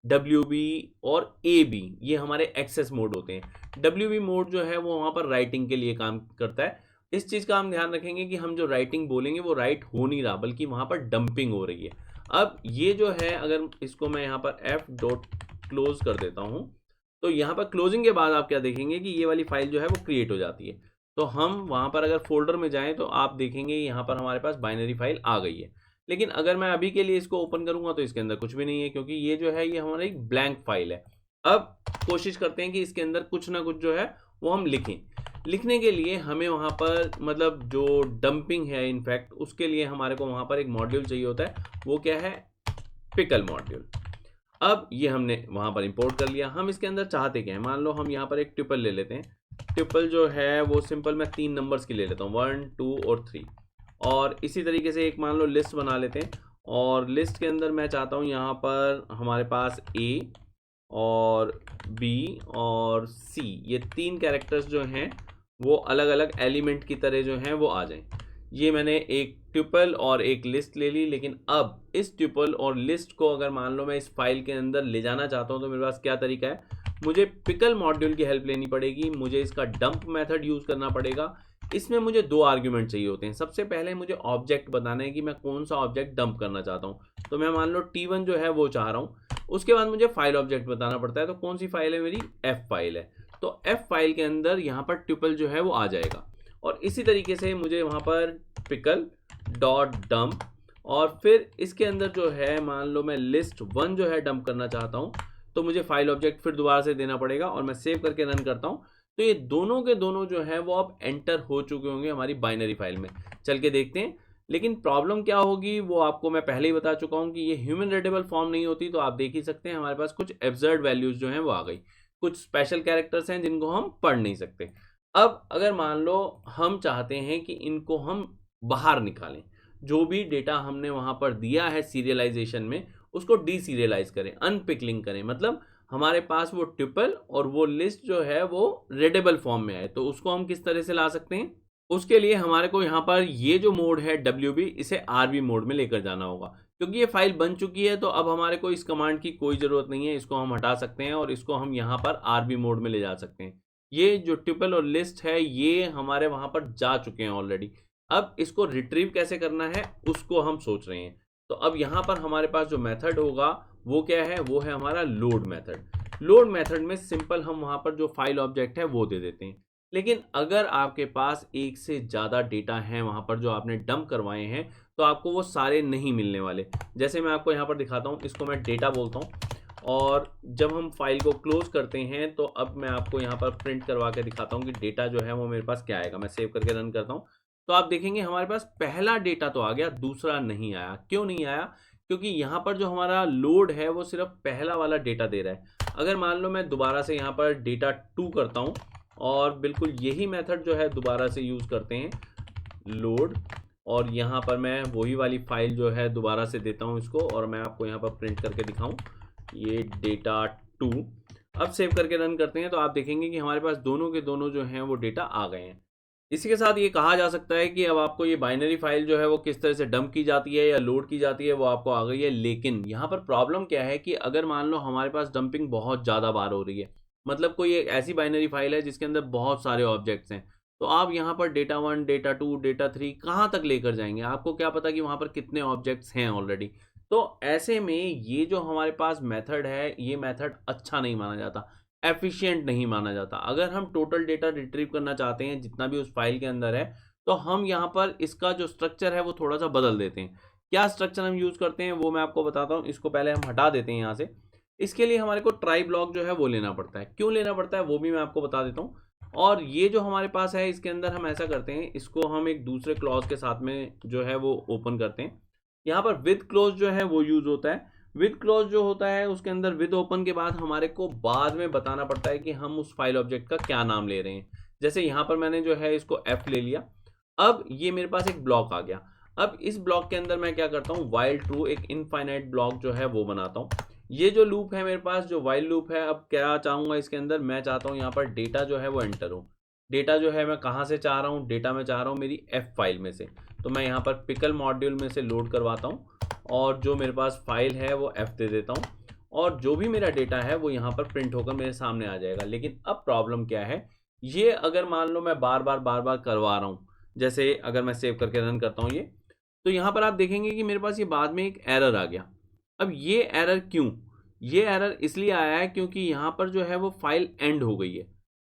WB और AB ये हमारे एक्सेस मोड होते हैं। WB मोड जो है वो वहाँ पर राइटिंग के लिए काम करता है। इस चीज़ का हम ध्यान रखेंगे कि हम जो राइटिंग बोलेंगे वो राइट हो नहीं रहा, बल्कि वहाँ पर डंपिंग हो रही है। अब ये जो है, अगर इसको मैं यहाँ पर f.close कर देता हूँ, तो यहाँ पर क्लोजिंग के बाद आप क्या देखेंगे कि ये वाली फाइल जो है वो क्रिएट हो जाती है। तो हम वहाँ पर अगर फोल्डर में जाएं, तो आप देखेंगे यहाँ पर हमारे पास बाइनरी फाइल आ गई है। लेकिन अगर मैं अभी के लिए इसको ओपन करूंगा तो इसके अंदर कुछ भी नहीं है, क्योंकि ये जो है ये हमारा एक ब्लैंक फाइल है। अब कोशिश करते हैं कि इसके अंदर कुछ ना कुछ जो है वो हम लिखें। लिखने के लिए हमें वहाँ पर मतलब जो डंपिंग है, इनफैक्ट उसके लिए हमारे को वहाँ पर एक मॉड्यूल चाहिए होता है। वो क्या है? Pickle module. अब ये हमने वहाँ पर इंपोर्ट कर लिया। हम इसके अंदर चाहते क्या है, मान लो हम यहाँ पर एक ट्रिपल ले लेते हैं। ट्रिपल जो है वो सिंपल मैं 3 नंबर्स की ले लेता हूँ, 1, 2 और 3। और इसी तरीके से एक मान लो लिस्ट बना लेते हैं, और लिस्ट के अंदर मैं चाहता हूँ यहाँ पर हमारे पास A और B और C, ये 3 कैरेक्टर्स जो हैं वो अलग अलग एलिमेंट की तरह जो हैं वो आ जाएं। ये मैंने एक ट्यूपल और एक लिस्ट ले ली। लेकिन अब इस ट्यूपल और लिस्ट को अगर मान लो मैं इस फाइल के अंदर ले जाना चाहता हूँ, तो मेरे पास क्या तरीका है? मुझे पिकल मॉड्यूल की हेल्प लेनी पड़ेगी, मुझे इसका डंप मेथड यूज़ करना पड़ेगा। इसमें मुझे 2 आर्ग्यूमेंट चाहिए होते हैं। सबसे पहले मुझे ऑब्जेक्ट बताना है कि मैं कौन सा ऑब्जेक्ट डंप करना चाहता हूँ। तो मैं मान लो T1 जो है वो चाह रहा हूँ। उसके बाद मुझे फाइल ऑब्जेक्ट बताना पड़ता है। तो कौन सी फाइल है मेरी? F फाइल है। तो F फाइल के अंदर यहाँ पर ट्यूपल जो है वो आ जाएगा, और इसी तरीके से मुझे वहाँ पर पिकल डॉट डंप, और फिर इसके अंदर जो है मान लो मैं लिस्ट 1 जो है डंप करना चाहता हूँ, तो मुझे फाइल ऑब्जेक्ट फिर दोबारा से देना पड़ेगा। और मैं सेव करके रन करता हूँ, तो ये दोनों के दोनों जो है वो अब एंटर हो चुके होंगे हमारी बाइनरी फाइल में। चल के देखते हैं। लेकिन प्रॉब्लम क्या होगी वो आपको मैं पहले ही बता चुका हूँ कि ये ह्यूमन रीडेबल फॉर्म नहीं होती। तो आप देख ही सकते हैं हमारे पास कुछ एब्सर्ड वैल्यूज जो हैं वो आ गई, कुछ स्पेशल कैरेक्टर्स हैं जिनको हम पढ़ नहीं सकते। अब अगर मान लो हम चाहते हैं कि इनको हम बाहर निकालें, जो भी डेटा हमने वहां पर दिया है सीरियलाइजेशन में उसको डीसीरियलाइज करें, अनपिकलिंग करें, मतलब हमारे पास वो ट्रिपल और वो लिस्ट जो है वो रीडेबल फॉर्म में आए। तो उसको हम किस तरह से ला सकते हैं? उसके लिए हमारे को यहाँ पर ये जो मोड है WB, इसे RB मोड में लेकर जाना होगा। क्योंकि ये फाइल बन चुकी है, तो अब हमारे को इस कमांड की कोई ज़रूरत नहीं है। इसको हम हटा सकते हैं और इसको हम यहाँ पर RB मोड में ले जा सकते हैं। ये जो ट्रिपल और लिस्ट है ये हमारे वहाँ पर जा चुके हैं ऑलरेडी। अब इसको रिट्रीव कैसे करना है उसको हम सोच रहे हैं। तो अब यहाँ पर हमारे पास जो मेथड होगा वो क्या है? वो है हमारा लोड मेथड। लोड मेथड में सिंपल हम वहाँ पर जो फाइल ऑब्जेक्ट है वो दे देते हैं। लेकिन अगर आपके पास एक से ज़्यादा डेटा है वहाँ पर जो आपने डंप करवाए हैं, तो आपको वो सारे नहीं मिलने वाले। जैसे मैं आपको यहाँ पर दिखाता हूँ, इसको मैं डेटा बोलता हूँ, और जब हम फाइल को क्लोज करते हैं तो अब मैं आपको यहाँ पर प्रिंट करवा के दिखाता हूँ कि डेटा जो है वो मेरे पास क्या आएगा। मैं सेव करके रन करता हूँ, तो आप देखेंगे हमारे पास पहला डेटा तो आ गया, दूसरा नहीं आया। क्यों नहीं आया? क्योंकि यहाँ पर जो हमारा लोड है वो सिर्फ पहला वाला डेटा दे रहा है। अगर मान लो मैं दोबारा से यहाँ पर डेटा 2 करता हूँ, और बिल्कुल यही मेथड जो है दोबारा से यूज़ करते हैं, लोड, और यहाँ पर मैं वही वाली फाइल जो है दोबारा से देता हूँ इसको, और मैं आपको यहाँ पर प्रिंट करके दिखाऊँ, ये डेटा 2। अब सेव करके रन करते हैं, तो आप देखेंगे कि हमारे पास दोनों के दोनों जो हैं वो डेटा आ गए हैं। इसी के साथ ये कहा जा सकता है कि अब आपको ये बाइनरी फाइल जो है वो किस तरह से डंप की जाती है या लोड की जाती है वो आपको आ गई है। लेकिन यहाँ पर प्रॉब्लम क्या है कि अगर मान लो हमारे पास डंपिंग बहुत ज़्यादा बार हो रही है, मतलब कोई एक ऐसी बाइनरी फाइल है जिसके अंदर बहुत सारे ऑब्जेक्ट्स हैं, तो आप यहाँ पर डेटा 1, डेटा 2, डेटा 3 कहाँ तक लेकर जाएंगे? आपको क्या पता कि वहाँ पर कितने ऑब्जेक्ट्स हैं ऑलरेडी। तो ऐसे में ये जो हमारे पास मेथड है, ये मेथड अच्छा नहीं माना जाता, एफिशिएंट नहीं माना जाता। अगर हम टोटल डेटा रिट्रीव करना चाहते हैं जितना भी उस फाइल के अंदर है, तो हम यहाँ पर इसका जो स्ट्रक्चर है वो थोड़ा सा बदल देते हैं। क्या स्ट्रक्चर हम यूज़ करते हैं वो मैं आपको बताता हूँ। इसको पहले हम हटा देते हैं यहाँ से। इसके लिए हमारे को ट्राई ब्लॉक जो है वो लेना पड़ता है। क्यों लेना पड़ता है वो भी मैं आपको बता देता हूँ। और ये जो हमारे पास है इसके अंदर हम ऐसा करते हैं, इसको हम एक दूसरे क्लॉज के साथ में जो है वो ओपन करते हैं। यहाँ पर विद क्लोज जो है वो यूज होता है। विद क्लोज जो होता है उसके अंदर विद ओपन के बाद हमारे को बाद में बताना पड़ता है कि हम उस फाइल ऑब्जेक्ट का क्या नाम ले रहे हैं। जैसे यहाँ पर मैंने जो है इसको एफ ले लिया। अब ये मेरे पास एक ब्लॉक आ गया। अब इस ब्लॉक के अंदर मैं क्या करता हूँ, वाइल ट्रू एक इनफाइनाइट ब्लॉक जो है वो बनाता हूँ। ये जो लूप है मेरे पास, जो वाइल लूप है, अब क्या चाहूंगा इसके अंदर, मैं चाहता हूँ यहाँ पर डेटा जो है वो एंटर हो। डेटा जो है मैं कहाँ से चाह रहा हूँ, डेटा मैं चाह रहा हूँ मेरी एफ फाइल में से। तो मैं यहाँ पर पिकल मॉड्यूल में से लोड करवाता हूँ और जो मेरे पास फाइल है वो एफ दे देता हूँ, और जो भी मेरा डेटा है वो यहाँ पर प्रिंट होकर मेरे सामने आ जाएगा। लेकिन अब प्रॉब्लम क्या है, ये अगर मान लो मैं बार बार करवा रहा हूँ, जैसे अगर मैं सेव करके रन करता हूँ ये, तो यहाँ पर आप देखेंगे कि मेरे पास ये बाद में एक एरर आ गया। अब ये एरर क्यों, ये एरर इसलिए आया है क्योंकि यहाँ पर जो है वो फाइल एंड हो गई है।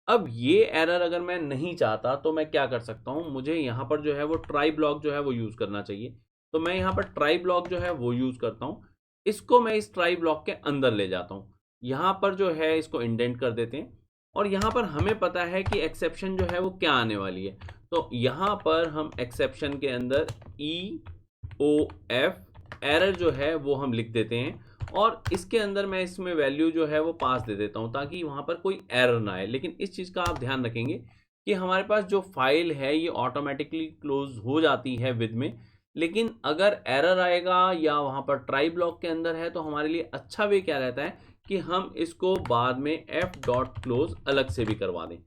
अब ये एरर अगर मैं नहीं चाहता तो मैं क्या कर सकता हूँ, मुझे यहाँ पर जो है वो ट्राई ब्लॉक जो है वो यूज़ करना चाहिए। तो मैं यहाँ पर ट्राई ब्लॉक जो है वो यूज़ करता हूँ। इसको मैं इस ट्राई ब्लॉक के अंदर ले जाता हूँ। यहाँ पर जो है इसको इंडेंट कर देते हैं, और यहाँ पर हमें पता है कि एक्सेप्शन जो है वो क्या आने वाली है। तो यहाँ पर हम एक्सेप्शन के अंदर EOF एरर जो है वो हम लिख देते हैं, और इसके अंदर मैं इसमें वैल्यू जो है वो पास दे देता हूँ ताकि वहाँ पर कोई एरर ना आए। लेकिन इस चीज़ का आप ध्यान रखेंगे कि हमारे पास जो फाइल है ये ऑटोमेटिकली क्लोज हो जाती है विद में, लेकिन अगर एरर आएगा या वहाँ पर ट्राई ब्लॉक के अंदर है तो हमारे लिए अच्छा वे क्या रहता है कि हम इसको बाद में एफ डॉट क्लोज अलग से भी करवा दें।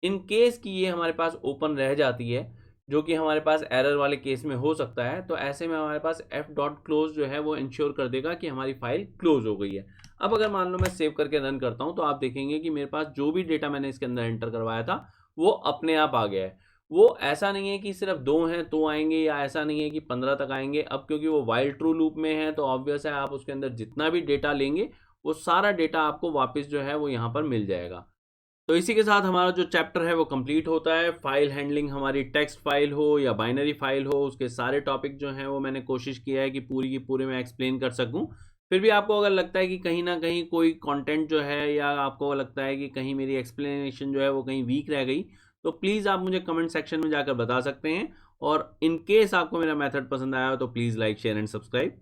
इन केस कि ये हमारे पास ओपन रह जाती है, जो कि हमारे पास एरर वाले केस में हो सकता है, तो ऐसे में हमारे पास एफ डॉट क्लोज जो है वो इंश्योर कर देगा कि हमारी फाइल क्लोज हो गई है। अब अगर मान लो मैं सेव करके रन करता हूँ तो आप देखेंगे कि मेरे पास जो भी डेटा मैंने इसके अंदर एंटर करवाया था वो अपने आप आ गया है। वो ऐसा नहीं है कि सिर्फ 2 हैं तो आएंगे, या ऐसा नहीं है कि 15 तक आएंगे। अब क्योंकि वो वाइल ट्रू लूप में है तो ऑब्वियस है आप उसके अंदर जितना भी डेटा लेंगे वो सारा डेटा आपको वापस जो है वो यहाँ पर मिल जाएगा। तो इसी के साथ हमारा जो चैप्टर है वो कंप्लीट होता है। फाइल हैंडलिंग, हमारी टेक्स्ट फाइल हो या बाइनरी फाइल हो, उसके सारे टॉपिक जो हैं वो मैंने कोशिश किया है कि पूरी की पूरी मैं एक्सप्लेन कर सकूं। फिर भी आपको अगर लगता है कि कहीं ना कहीं कोई कंटेंट जो है, या आपको लगता है कि कहीं मेरी एक्सप्लेनेशन जो है वो कहीं वीक रह गई, तो प्लीज़ आप मुझे कमेंट सेक्शन में जाकर बता सकते हैं। और इन केस आपको मेरा मेथड पसंद आया हो तो please like share and subscribe.